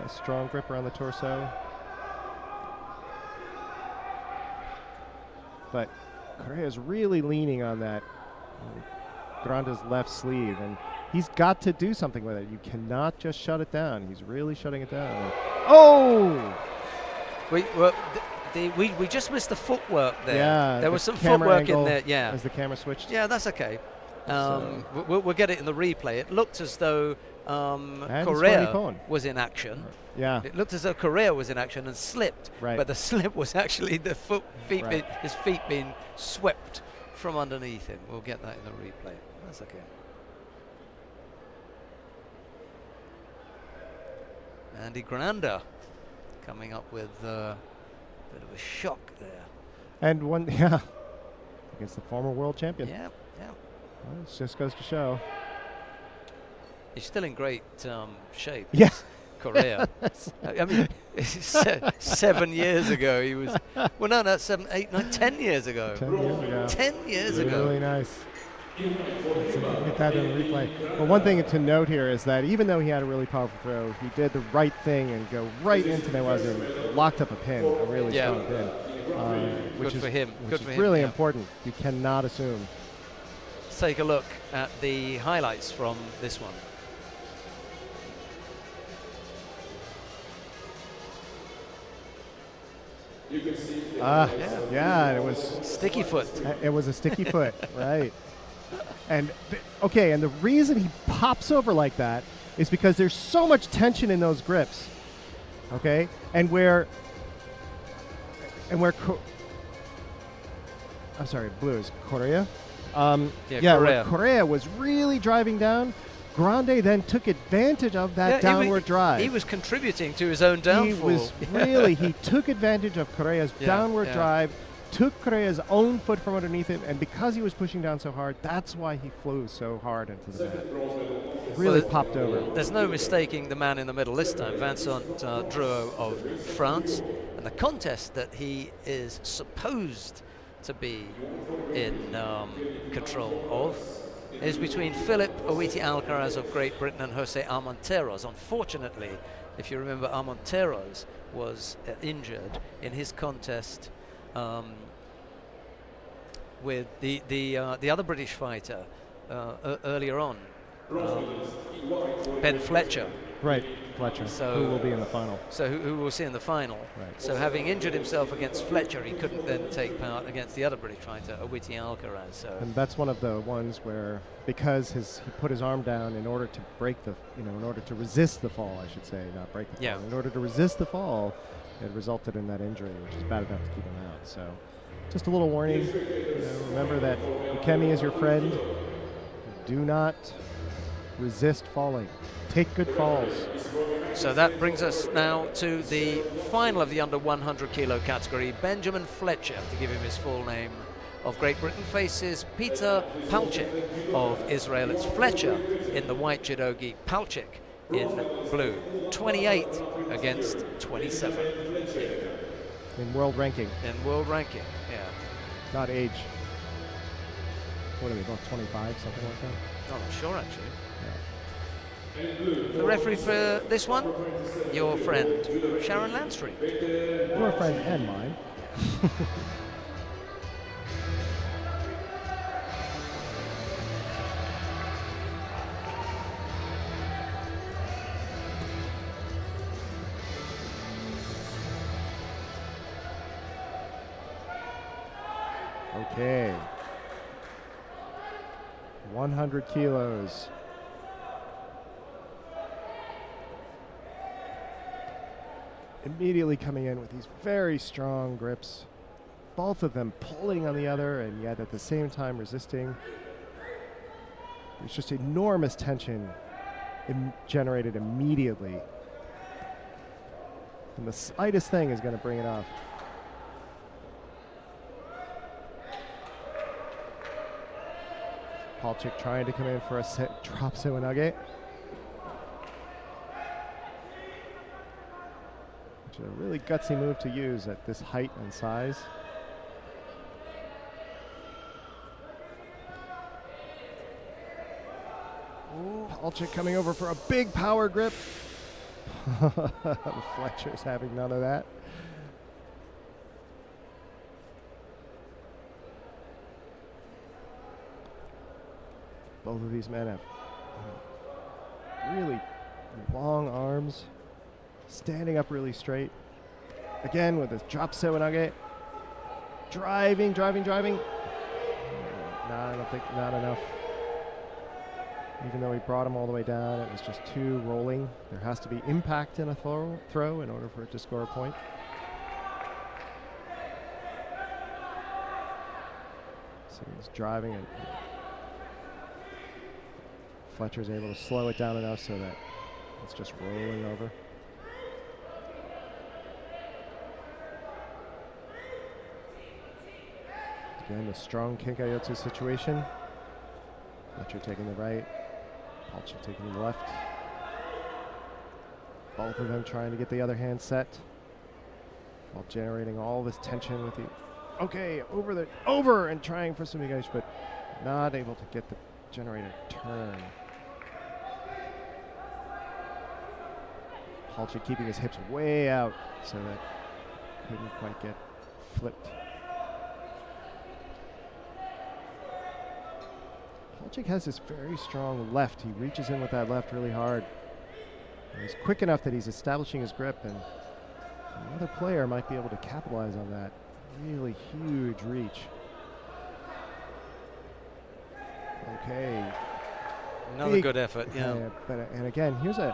strong grip around the torso. But Correa is really leaning on that Granda's left sleeve, and he's got to do something with it. You cannot just shut it down. He's really shutting it down. Oh! We just missed the footwork there. Yeah, there was some footwork in there. Yeah, as the camera switched. Yeah, that's okay. We'll get it in the replay. It looked as though Correa was in action. Yeah. It looked as though Correa was in action and slipped. Right. But the slip was actually his feet being swept from underneath him. We'll get that in the replay. That's okay. Andy Granda coming up with a bit of a shock there. And against the former world champion. Yeah. Well, it just goes to show. He's still in great shape. Yeah. Correa. I mean, 7 years ago he was. Well, no, 7, 8, 9, 10 years ago. 10 years ago. 10 years ago. Really nice. So get that in the replay. But one thing to note here is that even though he had a really powerful throw, he did the right thing and go right into Newaza and locked up a pin, a really strong pin. Which Good for him. Which is really important. You cannot assume. Let's take a look at the highlights from this one. You can see yeah, it was sticky foot. It was a sticky foot, right? And okay, and the reason he pops over like that is because there's so much tension in those grips. Okay, and where I'm sorry, blue is Korea. Korea. Where Korea was really driving down. Grande then took advantage of that downward drive. He was contributing to his own downfall. He took advantage of Korea's downward drive, took Korea's own foot from underneath him, and because he was pushing down so hard, that's why he flew so hard into the mat. Really popped over. There's no mistaking the man in the middle this time, Vincent Drouot of France, and the contest that he is supposed to be in control of is between Philip Owiti Alcaraz of Great Britain and Jose Armenteros. Unfortunately, if you remember, Armenteros was injured in his contest with the other British fighter earlier on, Ben Fletcher. Right, Fletcher, who will be in the final. So who we'll see in the final. Right. So having injured himself against Fletcher, he couldn't then take part against the other British fighter, Owiti Alcaraz. So. And that's one of the ones where, because he put his arm down in order to break in order to resist the fall, I should say, not break the fall. In order to resist the fall, it resulted in that injury, which is bad enough to keep him out. So just a little warning. Remember that Ukemi is your friend. Do not resist falling. Take good falls. So that brings us now to the final of the under 100 kilo category. Benjamin Fletcher, to give him his full name, of Great Britain faces Peter Palchik of Israel. It's Fletcher in the white judogi, Palchik in blue. 28 against 27. In world ranking. In world ranking, yeah. Not age. What are they, about 25, something like that? I'm not sure, actually. The referee for this one, your friend, Sharon Landstreet. Your friend and mine. Okay. 100 kilos. Immediately coming in with these very strong grips, both of them pulling on the other and yet at the same time resisting. There's just enormous tension generated immediately. And the slightest thing is going to bring it off. Palchik trying to come in for a drop Sewanage. Which is a really gutsy move to use at this height and size. Palchik coming over for a big power grip. Fletcher's having none of that. Both of these men have really long arms, standing up really straight. Again with this drop Sewanage. Driving. No, I don't think, not enough. Even though he brought him all the way down, it was just too rolling. There has to be impact in a throw in order for it to score a point. So he's driving and Fletcher's able to slow it down enough so that it's just rolling over. Again, the strong Kenkayotsu situation. Fletcher taking the right, Palchik taking the left. Both of them trying to get the other hand set while generating all this tension with the over and trying for Sumigash, but not able to get the generator turn. Palchik keeping his hips way out so that couldn't quite get flipped. Palchik has this very strong left. He reaches in with that left really hard. And he's quick enough that he's establishing his grip, and another player might be able to capitalize on that. Really huge reach. Okay. Another good effort, yeah. And again, here's an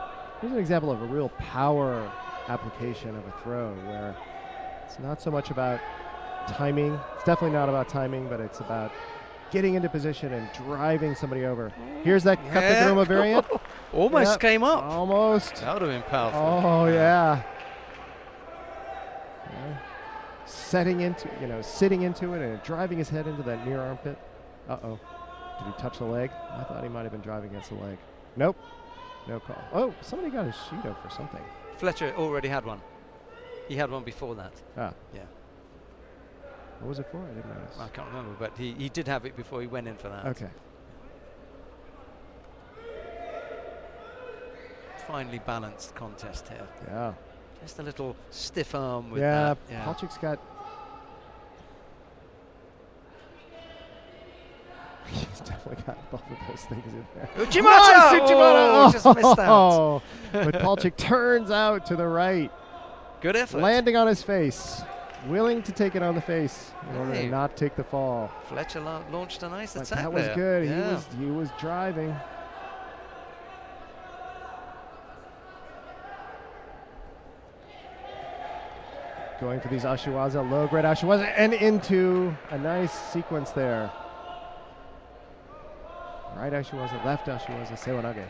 example of a real power application of a throw where it's not so much about timing. It's definitely not about timing, but it's about getting into position and driving somebody over. Here's that cut the Gruma variant. Almost came up. Almost. That would have been powerful. Oh, yeah. Sitting into it and driving his head into that near armpit. Uh-oh. Did he touch the leg? I thought he might have been driving against the leg. Nope. No call. Oh, somebody got a Shido for something. Fletcher already had one. He had one before that. Ah. Yeah. What was it for? I didn't notice. I can't remember, but he did have it before he went in for that. Okay. Finely balanced contest here. Yeah. Just a little stiff arm with that. Yeah, Palchik's got... He's definitely got both of those things in there. Uchimata! Nice, Uchimata! Oh, just missed out. But Palchik turns out to the right. Good effort. Landing on his face. Willing to take it on the face in order to not take the fall. Fletcher launched a nice attack That was good. Yeah. He was driving. Going for these Ashiwaza, low grade Ashiwaza, and into a nice sequence there. Right Ashiwaza, left Ashiwaza, Sewanage.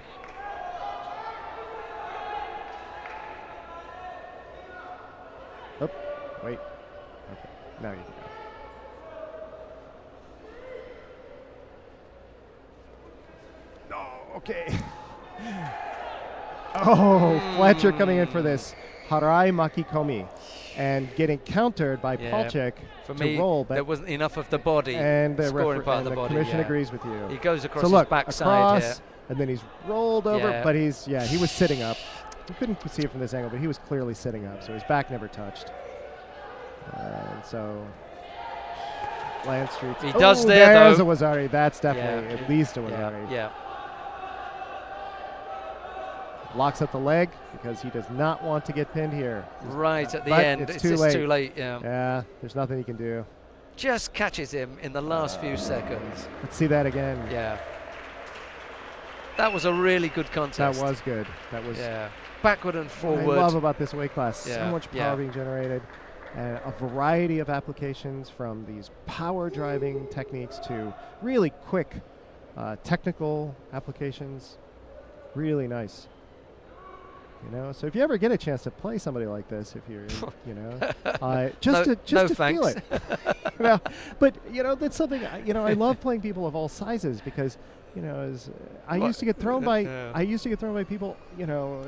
Oh, wait. Okay, now you can go. No, okay. Oh, Fletcher coming in for this Harai Makikomi and getting countered by Palchik for to me, roll. But there wasn't enough of the body, and the scoring part of the body. Commission agrees with you. He goes across so look, his backside across, here. and then he's rolled over, but he was sitting up. You couldn't see it from this angle, but he was clearly sitting up, so his back never touched. And so, Land Street. He does there, there's though. a Wazari. That's definitely at least a Wazari. Yeah. Locks up the leg because he does not want to get pinned here. Right at the but end, it's too late. Yeah. Yeah, there's nothing he can do. Just catches him in the last few seconds. Let's see that again. Yeah. That was a really good contest. That was good. That was. Yeah. Backward and forward. What I love about this weight class. So much power being generated. And a variety of applications from these power driving techniques to really quick technical applications. Really nice. You know, so if you ever get a chance to play somebody like this, if you're, you know, just to feel it. You know, but you know, that's something. You know, I love playing people of all sizes because, you know, I used to get thrown by people, you know,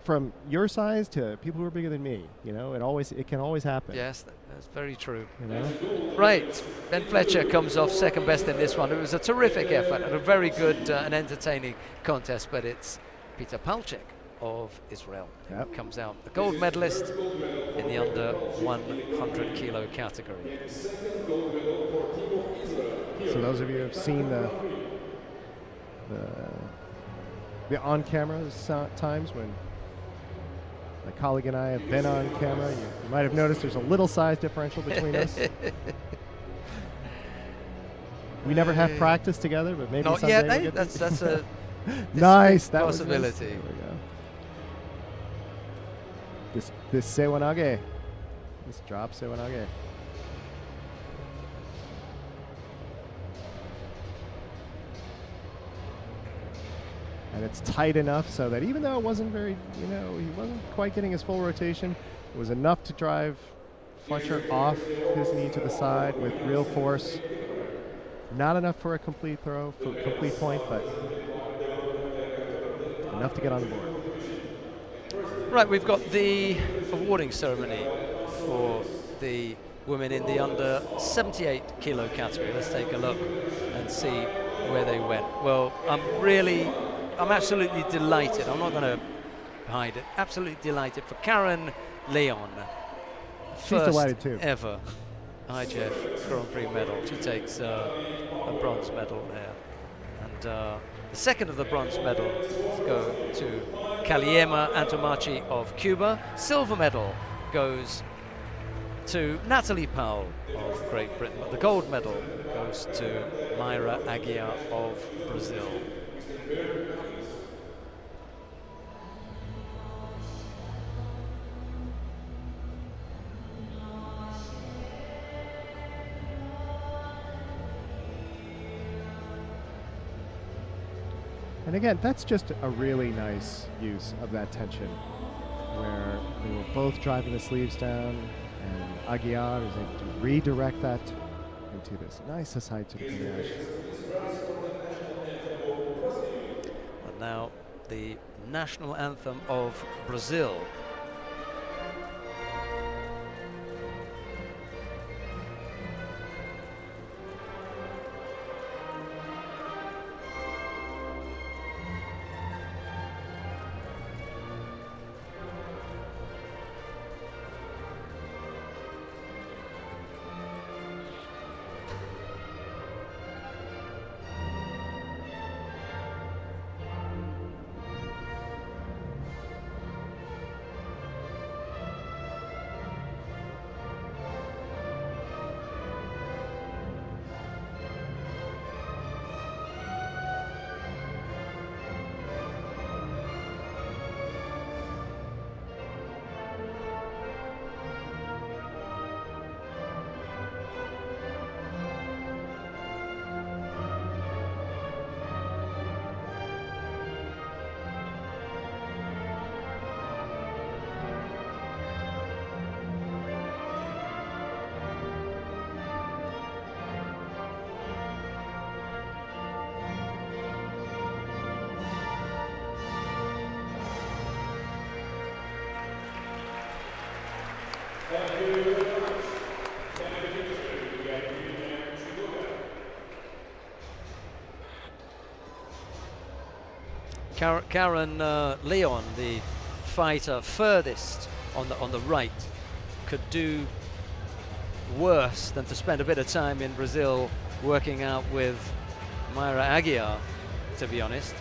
from your size to people who are bigger than me. You know, it can always happen. Yes, that's very true. You know? Right, Ben Fletcher comes off second best in this one. It was a terrific effort and a very good and entertaining contest, but it's Peter Palchik of Israel comes out the gold medalist in the under 100 kilo category. So those of you who have seen the on-camera times when my colleague and I have been on camera, you might have noticed there's a little size differential between us. We never have practice together, but maybe not someday yet. we'll get That's a nice. That possibility. Was nice. There we go. This Sewanage, this drop Sewanage. And it's tight enough so that even though it wasn't very, you know, he wasn't quite getting his full rotation, it was enough to drive Fletcher off his knee to the side with real force. Not enough for a complete throw, for a complete point, but enough to get on the board. Right, we've got the awarding ceremony for the women in the under 78 kilo category. Let's take a look and see where they went. Well, I'm absolutely delighted. I'm not going to hide it. Absolutely delighted for Karen Leon. She's delighted too. Ever IJF Grand Prix medal. She takes a bronze medal there. And the second of the bronze medals go to Caliema Antomachi of Cuba. Silver medal goes to Natalie Powell of Great Britain. But the gold medal goes to Mayra Aguiar of Brazil. And again, that's just a really nice use of that tension, where they were both driving the sleeves down, and Aguiar is able to redirect that into this nice aside to the panache. And now the national anthem of Brazil. Karen Leon, the fighter furthest on the right, could do worse than to spend a bit of time in Brazil working out with Mayra Aguiar, to be honest.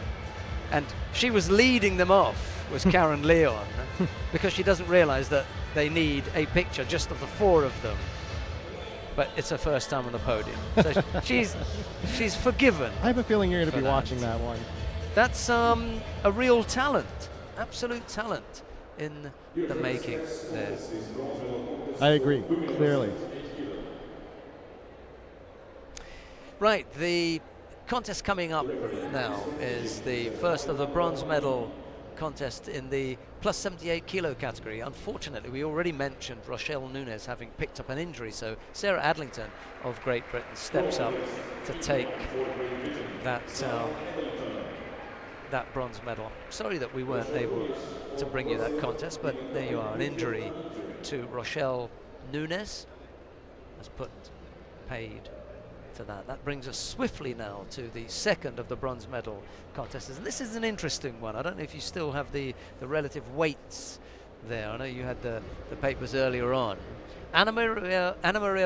And she was leading them off, was Karen Leon, because she doesn't realize that they need a picture just of the four of them. But it's her first time on the podium, so she's forgiven. I have a feeling you're going to be that. watching that one. That's a real talent, absolute talent in the making there. I agree, clearly. Right, the contest coming up now is the first of the bronze medal contest in the plus 78 kilo category. Unfortunately, we already mentioned Rochelle Nunes having picked up an injury, so Sarah Adlington of Great Britain steps up to take that that bronze medal. Sorry that we weren't able to bring you that contest, but there you are, an injury to Rochelle Nunes has put paid to that. That brings us swiftly now to the second of the bronze medal contests. And this is an interesting one. I don't know if you still have the relative weights there. I know you had the papers earlier on. Anna Maria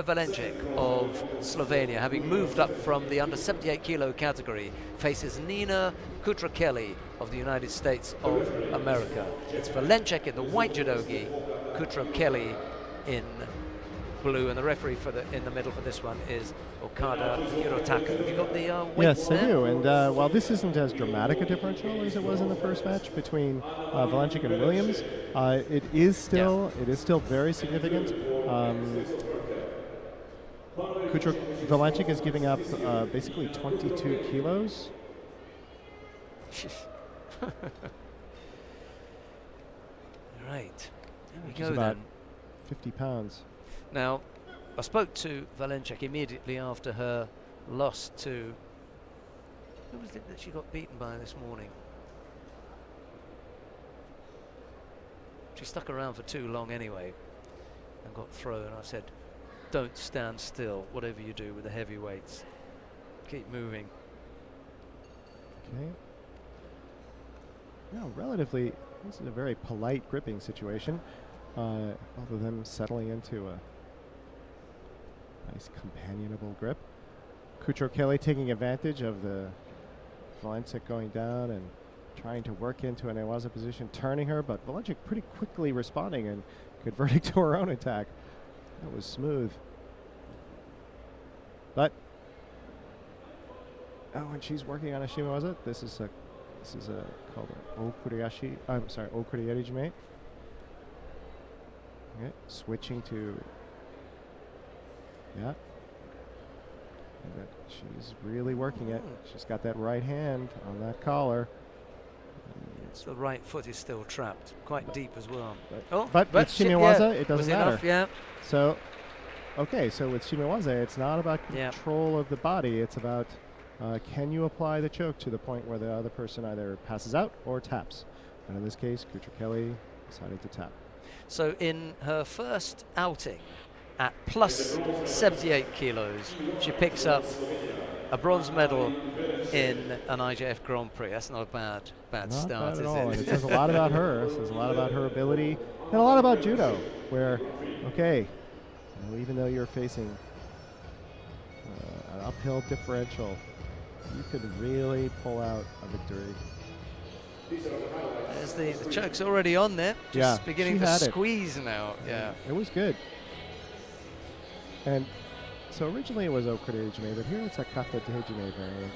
Valencic of Slovenia, having moved up from the under 78 kilo category, faces Nina Kutra-Kelly of the United States of America. It's Valencic in the white judogi, Kutra-Kelly in blue, and the referee in the middle for this one is Okada Hirotaka. Have you got the weights Yes, there? I do. And while this isn't as dramatic a differential as it was in the first match between Valencic and Williams, it is still very significant. Valencic is giving up basically 22 kilos. Right, there we Which go is about then. 50 pounds. Now, I spoke to Valencic immediately after her loss to, who was it that she got beaten by this morning? She stuck around for too long anyway and got thrown. I said, don't stand still, whatever you do with the heavyweights. Keep moving. Okay. No, relatively, this is a very polite gripping situation. Both of them settling into a nice companionable grip. Kuchar-Kelly taking advantage of the Valencic going down and trying to work into an Newaza position, turning her, but Valencic pretty quickly responding and converting to her own attack. That was smooth. But when she's working on a Shimawaza, this is called an Okuriashi. I'm sorry, Okuriarijime. Okay, switching to yeah. And she's really working it. She's got that right hand on that collar. The right foot is still trapped, quite deep as well. But with Shimawaza, it doesn't matter. Enough, yeah. So, okay, so with Shimawaza, it's not about control of the body. It's about can you apply the choke to the point where the other person either passes out or taps. And in this case, Kuchar-Kelly decided to tap. So in her first outing at plus 78 kilos, she picks up a bronze medal in an IJF Grand Prix. That's not a bad Not start, bad at is all. it? And it says a lot about her. It says a lot about her ability and a lot about judo, where, okay, even though you're facing an uphill differential, you could really pull out a victory. There's the choke's already on there, just beginning to squeeze now. Yeah, it was good. And so originally it was Okuriarijime, but here it's a Kata Dehejime variant.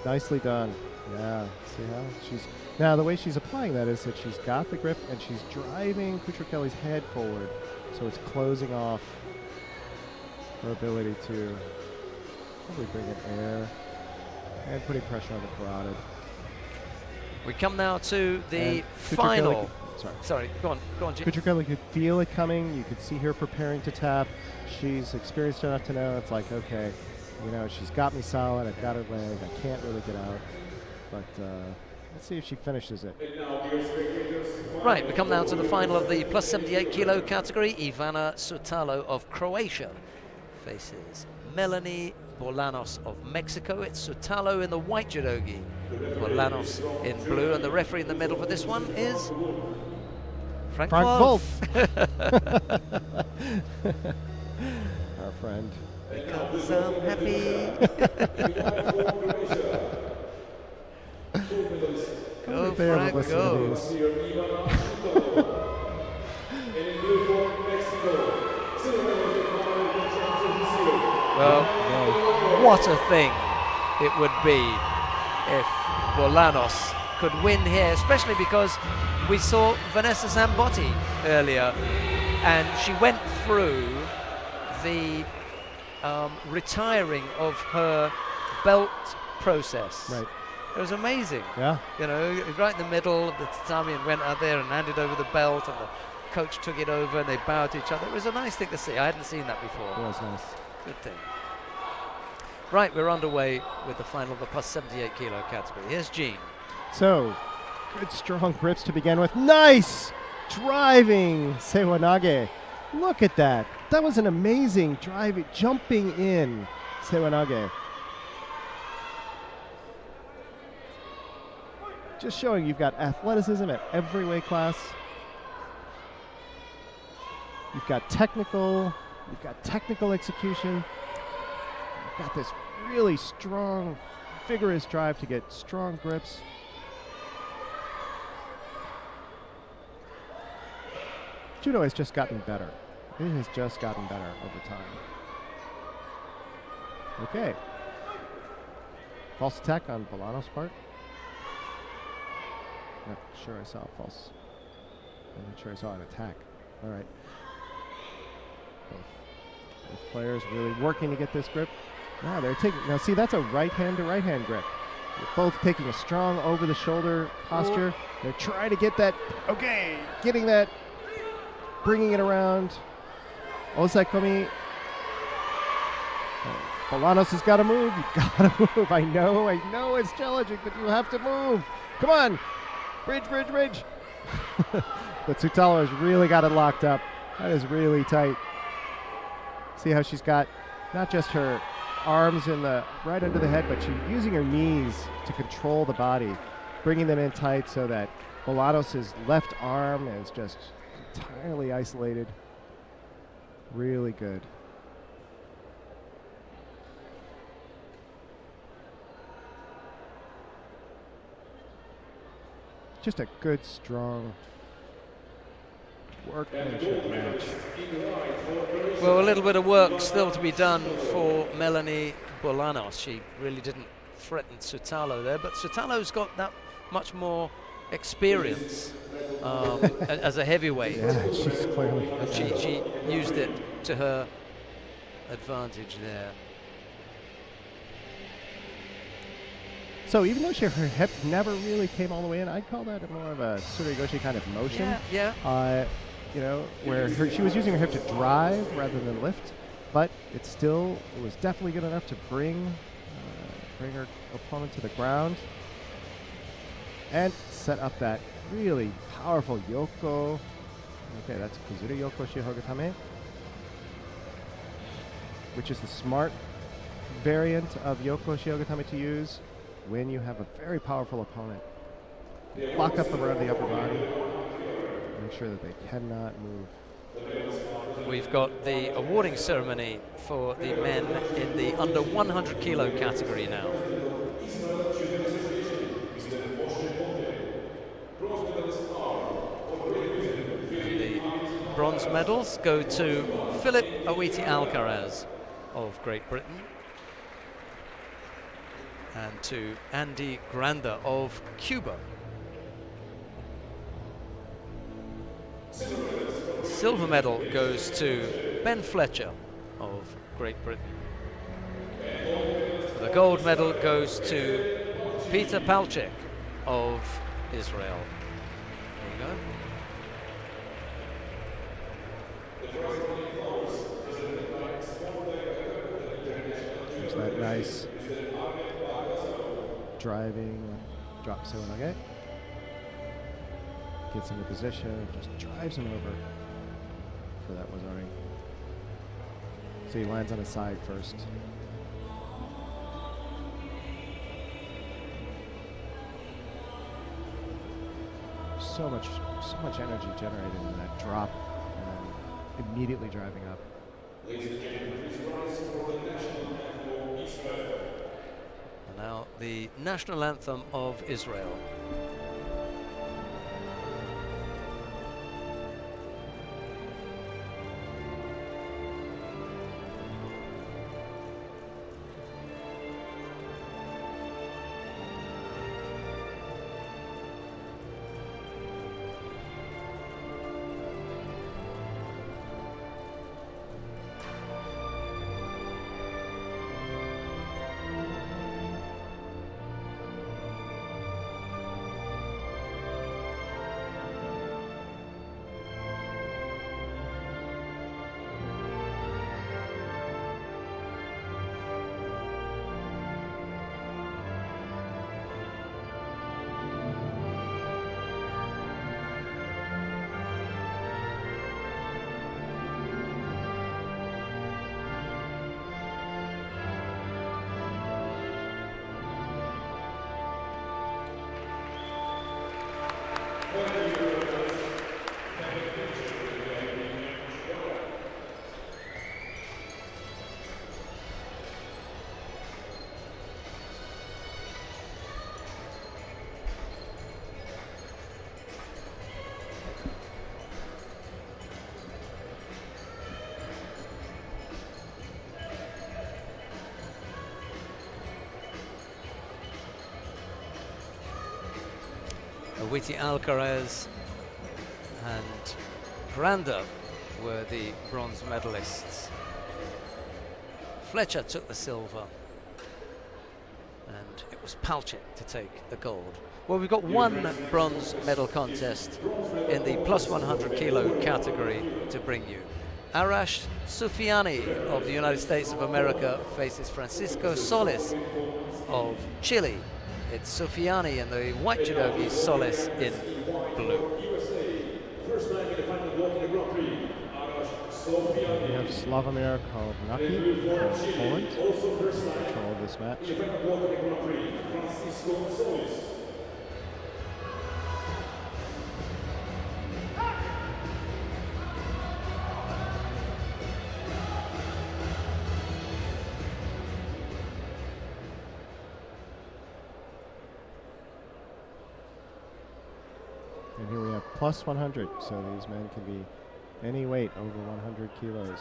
Nicely done. Yeah, see how she's now the way she's applying that is that she's got the grip and she's driving Kuchar-Kelly's head forward, so it's closing off her ability to probably bring in air and putting pressure on the carotid. We come now to the final. Sorry, go on, Jim. Kuchar-Kelly could feel it coming. You could see her preparing to tap. She's experienced enough to know it's like, okay, you know, she's got me solid. I've got her leg. I can't really get out. But let's see if she finishes it. Right, we come now to the final of the plus 78 kilo category. Ivana Sutalo of Croatia faces Melanie Bolanos of Mexico. It's Sutalo in the white judogi, Bolanos in blue, and the referee in the middle for this one is Frank Wolf. Our friend. Because I'm happy. Go, Frank, go. Well, what a thing it would be if Bolanos could win here, especially because we saw Vanessa Zambotti earlier, and she went through the retiring of her belt process. Right. It was amazing. Yeah. You know, right in the middle of the tatami and went out there and handed over the belt, and the coach took it over and they bowed to each other. It was a nice thing to see. I hadn't seen that before. It was nice. Good thing. Right, we're underway with the final of the plus 78 kilo category. Here's Jean. So, good strong grips to begin with. Nice driving Sewanage. Look at that. That was an amazing driving, jumping in Sewanage. Just showing you've got athleticism at every weight class. You've got technical execution. You've got this really strong, vigorous drive to get strong grips. Judo has just gotten better. It has just gotten better over time. Okay. False attack on Bolanos' part. Not sure I saw a false. I'm not sure I saw an attack. All right. Both players really working to get this grip. Now they're taking. Now see, that's a right hand to right hand grip. They're both taking a strong over the shoulder posture. They're trying to get that. Okay, getting that. Bringing it around. Osaikomi. Bolanos has got to move. You've got to move. I know it's challenging, but you have to move. Come on. Bridge. but Tsutalo has really got it locked up. That is really tight. See how she's got not just her arms in the right under the head, but she's using her knees to control the body, bringing them in tight so that Bolanos' left arm is just entirely isolated. Really good. Just a good, strong workmanship match. Well, a little bit of work still to be done for Melanie Bolanos. She really didn't threaten Tsutalo there, but Tsutalo's got that much more experience as a heavyweight. Yeah, she's clearly. And she used it to her advantage there. So even though her hip never really came all the way in, I'd call that more of a Surigoshi kind of motion. Yeah. You know, where she was using her hip to drive rather than lift, but it was definitely good enough to bring her opponent to the ground and set up that really powerful Yoko. Okay, that's Kuzure Yoko Shihogatame, which is the smart variant of Yoko Shihogatame to use when you have a very powerful opponent. Lock up around the upper body, make sure that they cannot move. We've got the awarding ceremony for the men in the under 100 kilo category now. The bronze medals go to Philip Awiti Alcaraz of Great Britain and to Andy Granda of Cuba. Silver medal goes to Ben Fletcher of Great Britain. The gold medal goes to Peter Palchik of Israel. There you go. There's that nice driving drop Sewanage. Gets into position, just drives him over for that Wazari. So he lands on his side first. So much energy generated in that drop and then immediately driving up. And now the national anthem of Israel. Awiti Alcaraz and Granda were the bronze medalists. Fletcher took the silver, and it was Palchik to take the gold. Well, we've got one bronze medal contest in the plus 100 kilo category to bring you. Arash Sufiani of the United States of America faces Francisco Solis of Chile. It's Sufiani in the white judogi, Solis in blue. We have Slavomir Kovnacki from Poland in control of this match. And here we have plus 100, so these men can be any weight over 100 kilos.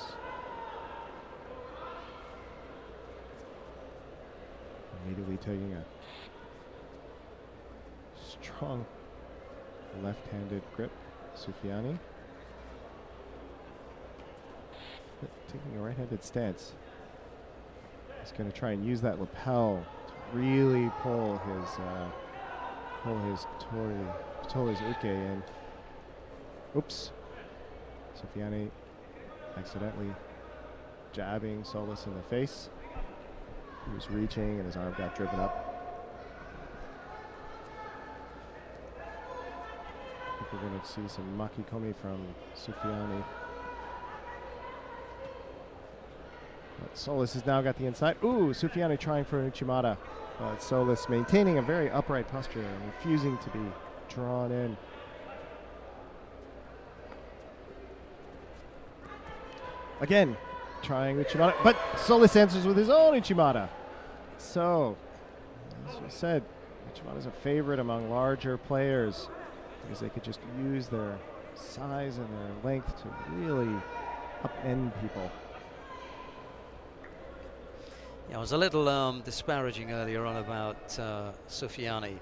Immediately taking a strong left-handed grip, Soufiane. But taking a right-handed stance. He's going to try and use that lapel to really pull his uke in. Oops. Soufiane accidentally jabbing Solis in the face. He was reaching and his arm got driven up. I think we're going to see some makikomi from Soufiane. But Solis has now got the inside. Ooh, Soufiane trying for an Uchimata. But Solis maintaining a very upright posture and refusing to be drawn in. Again, trying Uchimata, but Solis answers with his own Uchimata. So, as we said, Uchimata is a favorite among larger players because they could just use their size and their length to really upend people. Yeah, I was a little disparaging earlier on about Soufiane.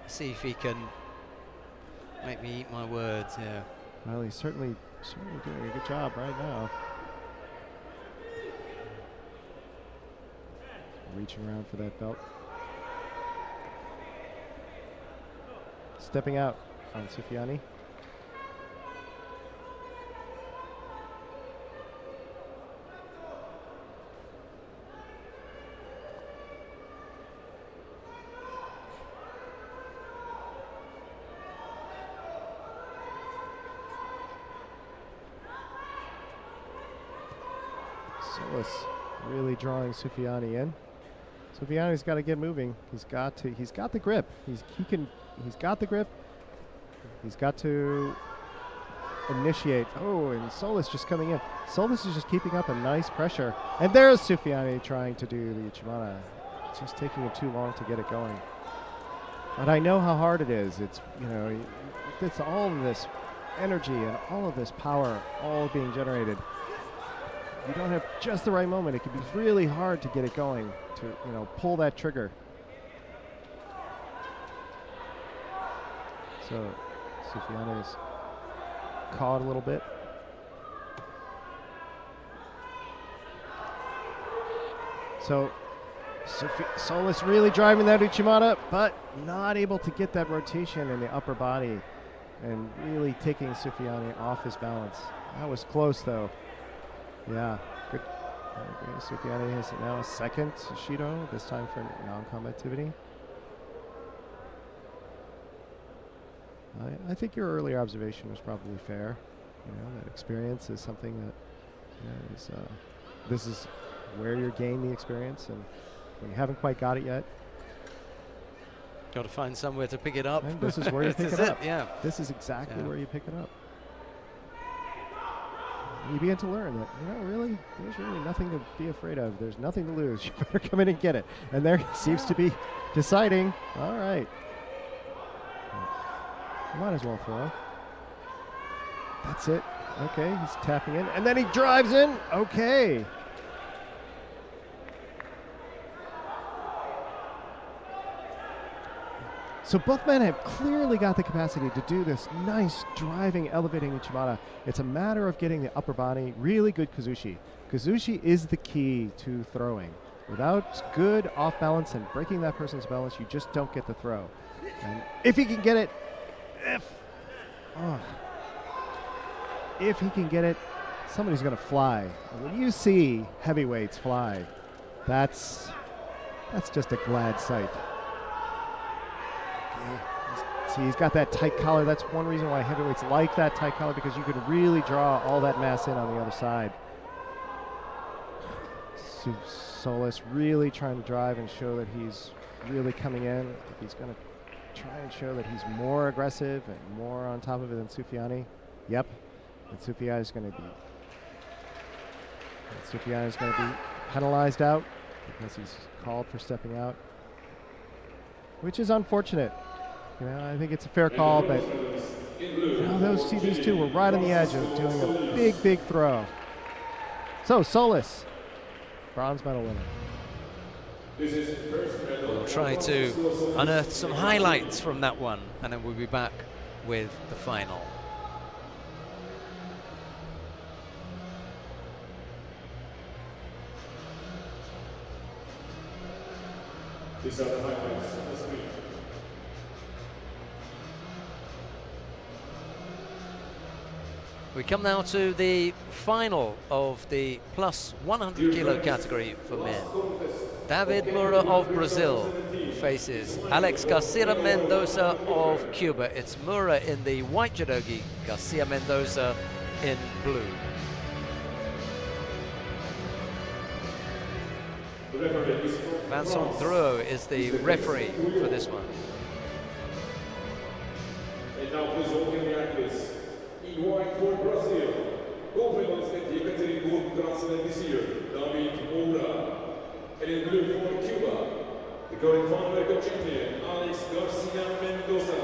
See if he can make me eat my words. Yeah. Well, he's certainly doing a good job right now. Reaching around for that belt. Stepping out on Soufiane. Solis really drawing Soufiane in. Soufiane's got to get moving. He's got the grip. He's got the grip. He's got to initiate. Oh, and Solis just coming in. Solis is just keeping up a nice pressure. And there's Soufiane trying to do the Uchimata. It's just taking him too long to get it going. But I know how hard it is. It's all of this energy and all of this power all being generated. You don't have just the right moment. It can be really hard to get it going, to pull that trigger. So Soufiane is caught a little bit. So Solis really driving that Uchimata, but not able to get that rotation in the upper body and really taking Soufiane off his balance. That was close though. Yeah, good. Soufiane has now a second Shido, this time for non-combativity. I think your earlier observation was probably fair. That experience is something that this is where you're gaining the experience, and when you haven't quite got it yet, got to find somewhere to pick it up. And this is where you pick it up. Yeah, this is exactly where you pick it up. You begin to learn that, really, there's really nothing to be afraid of. There's nothing to lose. You better come in and get it. And there he seems to be deciding, all right, might as well throw. That's it. Okay, he's tapping in. And then he drives in. Okay. So both men have clearly got the capacity to do this nice driving, elevating Uchimata. It's a matter of getting the upper body, really good Kazushi. Kazushi is the key to throwing. Without good off balance and breaking that person's balance, you just don't get the throw. And if he can get it, if he can get it, somebody's going to fly. And when you see heavyweights fly, that's just a glad sight. See, he's got that tight collar. That's one reason why heavyweights like that tight collar, because you can really draw all that mass in on the other side. Solis really trying to drive and show that he's really coming in. I think he's going to try and show that he's more aggressive and more on top of it than Soufiane. Yep. And Soufiane is going to be penalized out because he's called for stepping out, which is unfortunate. You know, I think it's a fair call, but you know, these two were right on the edge of doing a big throw. So Solis, bronze medal winner. We'll try to unearth some highlights from that one, and then we'll be back with the final. These are the highlights of the screen. We come now to the final of the plus 100 kilo category for men. David Moura of Brazil faces Alex Garcia Mendoza of Cuba. It's Moura in the white judogi, Garcia Mendoza in blue. Vincent Drouot is the referee for this one. And now please welcome the athletes. In white for Brazil, gold medalist at the Judo Grand-Prix this year, David Moura. And in blue for Cuba, the current Pan American champion, Alex Garcia Mendoza.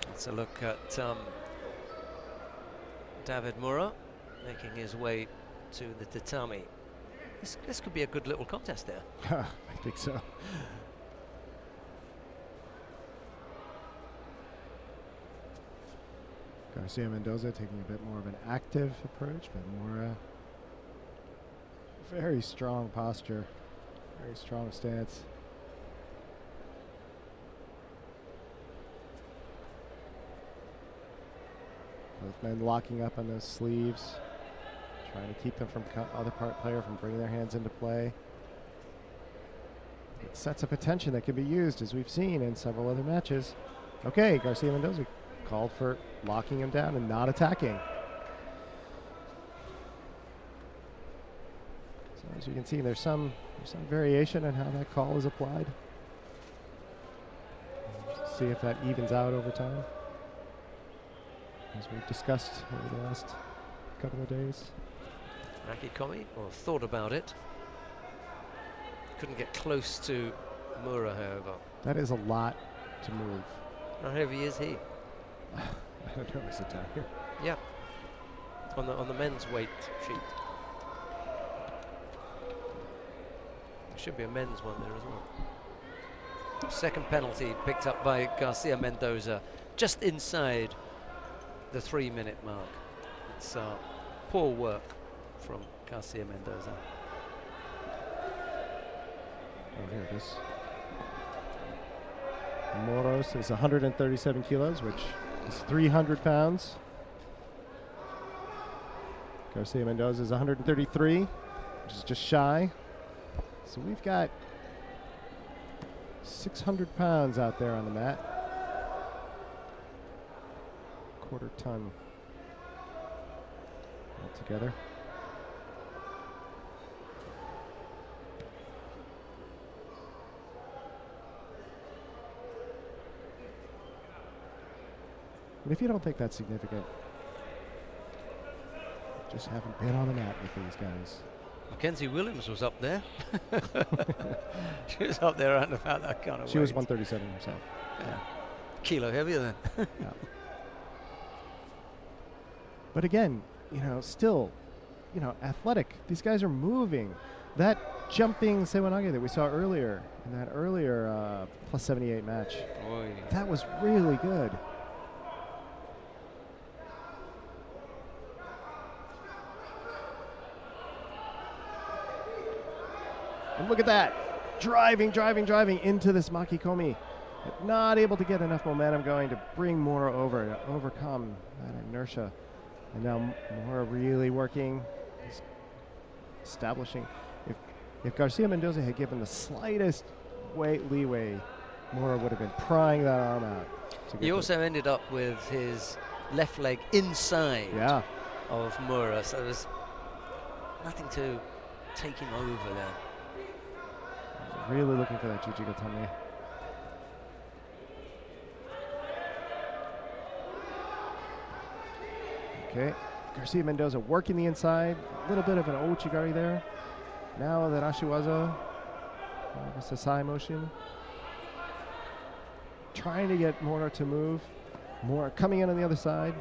Let's look at David Moura making his way to the tatami. This could be a good little contest there. I think so. Garcia Mendoza taking a bit more of an active approach, but more very strong posture, very strong stance. Both men locking up on those sleeves, trying to keep them from other player from bringing their hands into play. It sets up a tension that can be used, as we've seen in several other matches. Okay, Garcia Mendoza called for locking him down and not attacking. So as you can see, there's some variation in how that call is applied. See if that evens out over time, as we've discussed over the last couple of days. Makikomi, or thought about it. Couldn't get close to Moura, however. That is a lot to move. How heavy is he? I don't know, is it down here? Yeah, on the men's weight sheet. There should be a men's one there as well. Second penalty picked up by Garcia Mendoza, just inside the 3-minute mark. It's poor work from Garcia Mendoza. Oh, here it is. Moros is 137 kilos, which is 300 pounds. Garcia Mendoza is 133, which is just shy. So we've got 600 pounds out there on the mat. Quarter ton altogether. And if you don't think that's significant, just haven't been on the mat with these guys. Mackenzie Williams was up there. She was up there around about that kind of weight. She was 137 herself. Yeah. Kilo heavier then. Yeah. But again, you know, still, you know, athletic. These guys are moving. That jumping Sewanage that we saw earlier in that earlier plus 78 match, that was really good. And look at that, driving into this Makikomi. But not able to get enough momentum going to bring Moura over, to overcome that inertia And now Mora really working, establishing. If Garcia Mendoza had given the slightest leeway, Mora would have been prying that arm out. He also ended up with his left leg inside of Mora, so there's nothing to take him over there. Really looking for that Jujigatame. Okay, Garcia Mendoza working the inside, a little bit of an Ouchigari there. Now that Ashiwaza, the Sasai motion. Trying to get Mora to move. Mora coming in on the other side.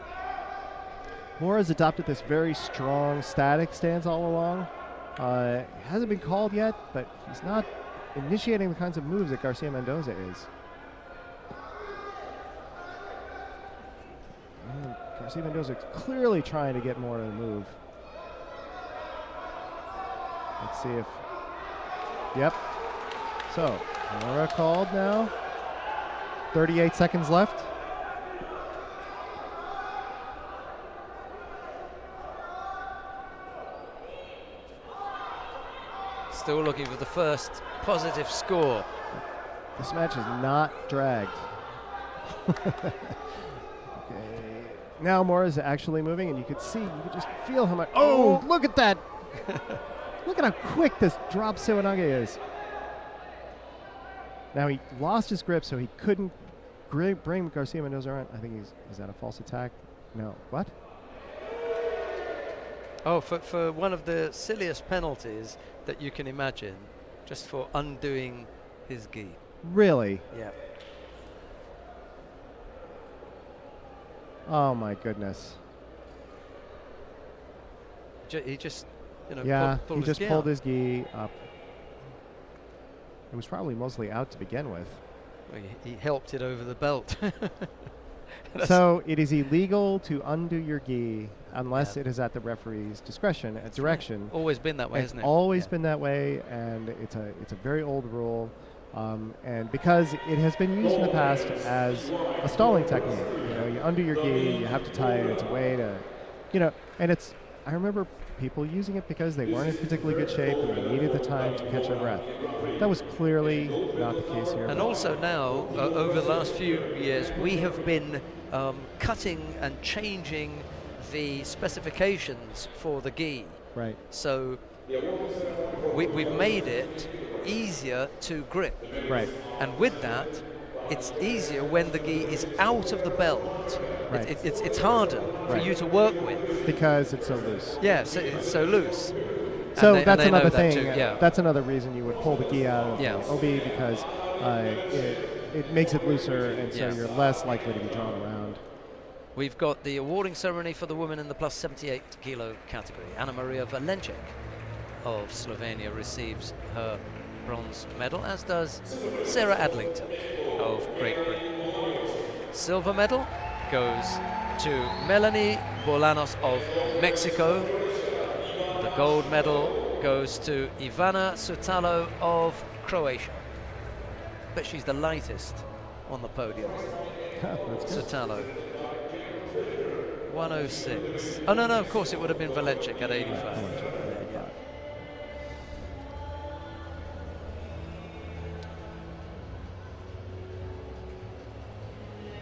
Mora's adopted this very strong static stance all along. Hasn't been called yet, but he's not initiating the kinds of moves that Garcia Mendoza is. And Garcia Mendoza clearly trying to get Mora to move. Let's see if... Yep. So, Mora called now. 38 seconds left. Still looking for the first positive score. This match is not dragged. Okay. Now Mora is actually moving, and you could just feel how much. Oh, look at that! Look at how quick this drop Sewanage is. Now he lost his grip, so he couldn't bring Garcia Mendoza around. I think is that a false attack? No. What? Oh, for one of the silliest penalties that you can imagine, just for undoing his gi. Really? Yeah. Oh my goodness. He just, he just pulled his gi up. It was probably mostly out to begin with. Well, he helped it over the belt. So it is illegal to undo your gi unless it is at the referee's discretion, direction. Right. Always been that way, isn't it? Always been that way, and it's a very old rule. And because it has been used in the past as a stalling technique, you undo your gi, you have to tie it. It's a way to, and it's. I remember people using it because they weren't in particularly good shape and they needed the time to catch their breath. That was clearly not the case here. And also now, over the last few years, we have been cutting and changing the specifications for the gi. Right. So we've made it easier to grip. Right. And with that, it's easier when the gi is out of the belt. Right. It's harder for you to work with. Because it's so loose. Yeah, so it's so loose. So and that's they another know that thing. too, yeah. That's another reason you would pull the gi out of the OB, because it makes it looser, and so you're less likely to be drawn around. We've got the awarding ceremony for the women in the plus 78 kilo category. Anna Maria Valencic of Slovenia receives her bronze medal, as does Sarah Adlington of Great Britain. Silver medal goes to Melanie Bolanos of Mexico. The gold medal goes to Ivana Sutalo of Croatia. But she's the lightest on the podium. Sutalo. 106. Oh, no, of course it would have been Valencic at 85.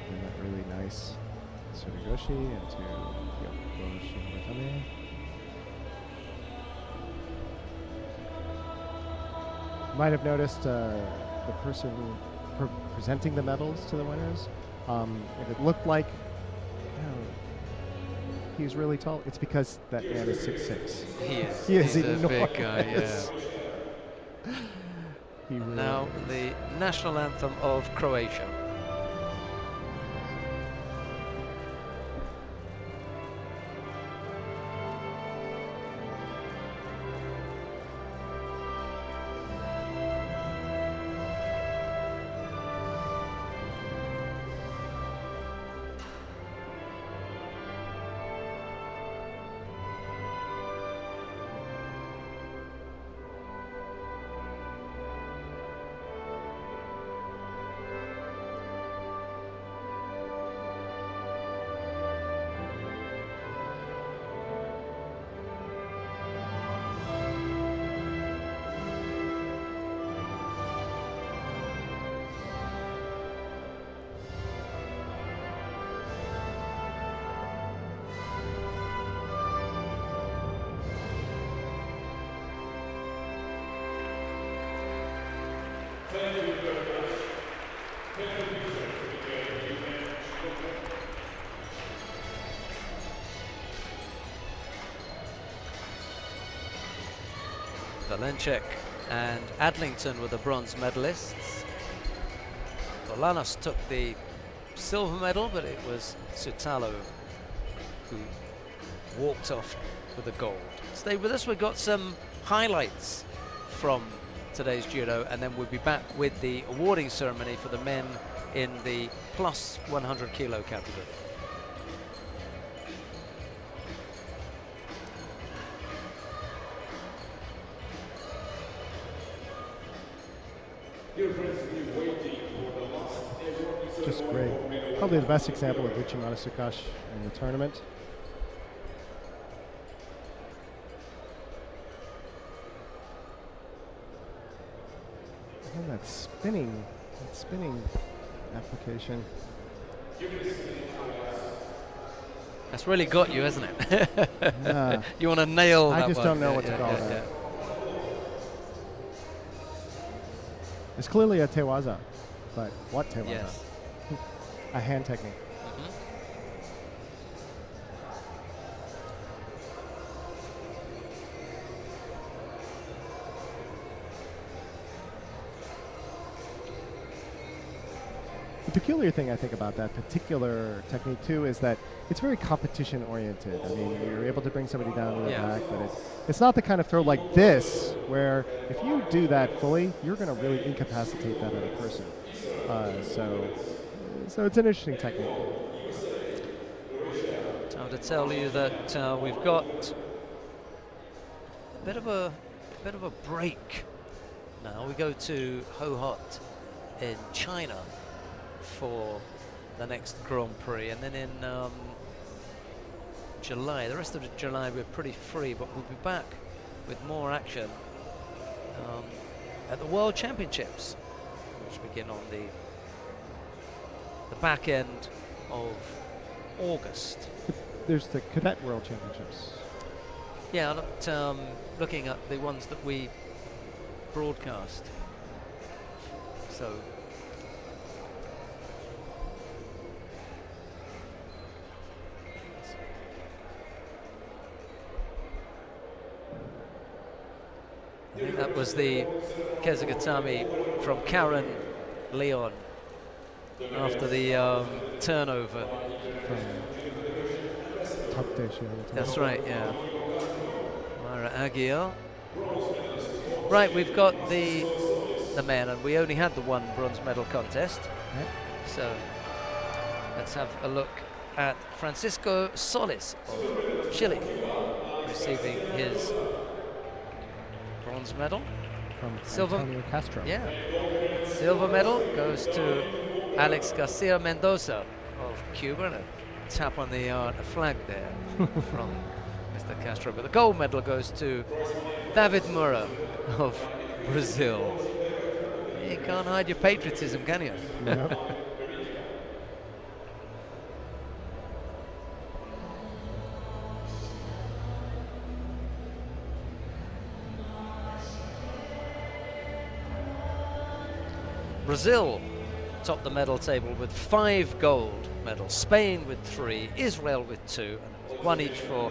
And that really nice Tsurugoshi into Yokoshi Watame. Might have noticed the person presenting the medals to the winners. If it looked like he's really tall, it's because that man is 6'6". He is enormous. a big guy, yeah. He really now is. the national anthem of Croatia. Valenchek and Adlington were the bronze medalists. Bolanos took the silver medal, but it was Sutalo who walked off with the gold. Stay with us, we've got some highlights from today's judo, and then we'll be back with the awarding ceremony for the men in the plus 100 kilo category. Just great. Probably the best example of Uchimata Sukash in the tournament. And that spinning application. That's really got you, hasn't it? Yeah. You want to nail that I just one. don't know what to call that. It's clearly a tewaza, but what tewaza? Yes. A hand technique. The peculiar thing I think about that particular technique too is that it's very competition oriented. I mean, you're able to bring somebody down to the back, but it's not the kind of throw like this where if you do that fully, you're going to really incapacitate that other person. So it's an interesting technique. Time to tell you that we've got a bit of a break now. We go to Ho Hot in China for the next Grand Prix, and then in July, the rest of July we're pretty free, but we'll be back with more action at the World Championships, which begin on the back end of August. There's the Cadet World Championships. Yeah, I looked, looking at the ones that we broadcast. So I think that was the Kezugatami from Karen Leon after the turnover. That's right, yeah. Myra Aguirre. Right, we've got the men, and we only had the one bronze medal contest. Yep. So let's have a look at Francisco Solis of Chile, receiving his bronze medal. From Silver, Antonio Castro. yeah. Silver medal goes to Alex Garcia Mendoza of Cuba, and a tap on the flag there from Mr. Castro. But the gold medal goes to David Moura of Brazil. You can't hide your patriotism, can you? Yep. Brazil topped the medal table with 5 gold medals, Spain with 3, Israel with 2, and 1 each for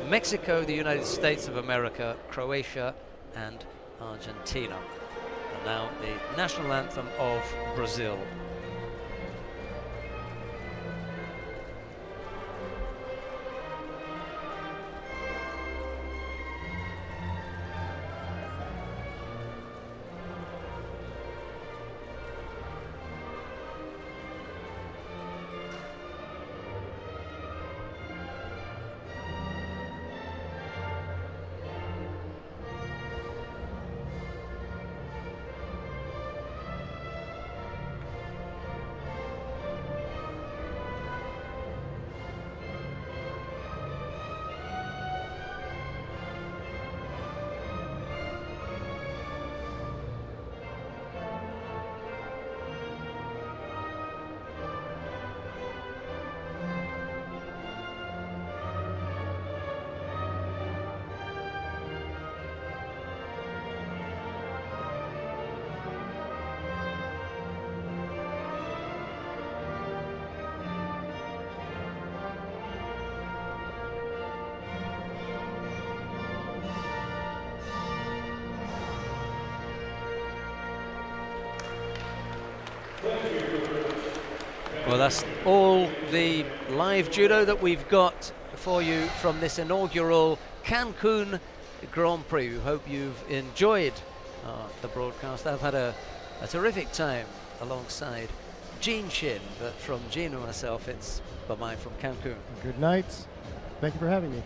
Mexico, the United States of America, Croatia and Argentina. And now the national anthem of Brazil. Well, that's all the live judo that we've got for you from this inaugural Cancun Grand Prix. We hope you've enjoyed the broadcast. I've had a terrific time alongside Gene Shin, but from Gene and myself, it's bye-bye from Cancun. Good night. Thank you for having me.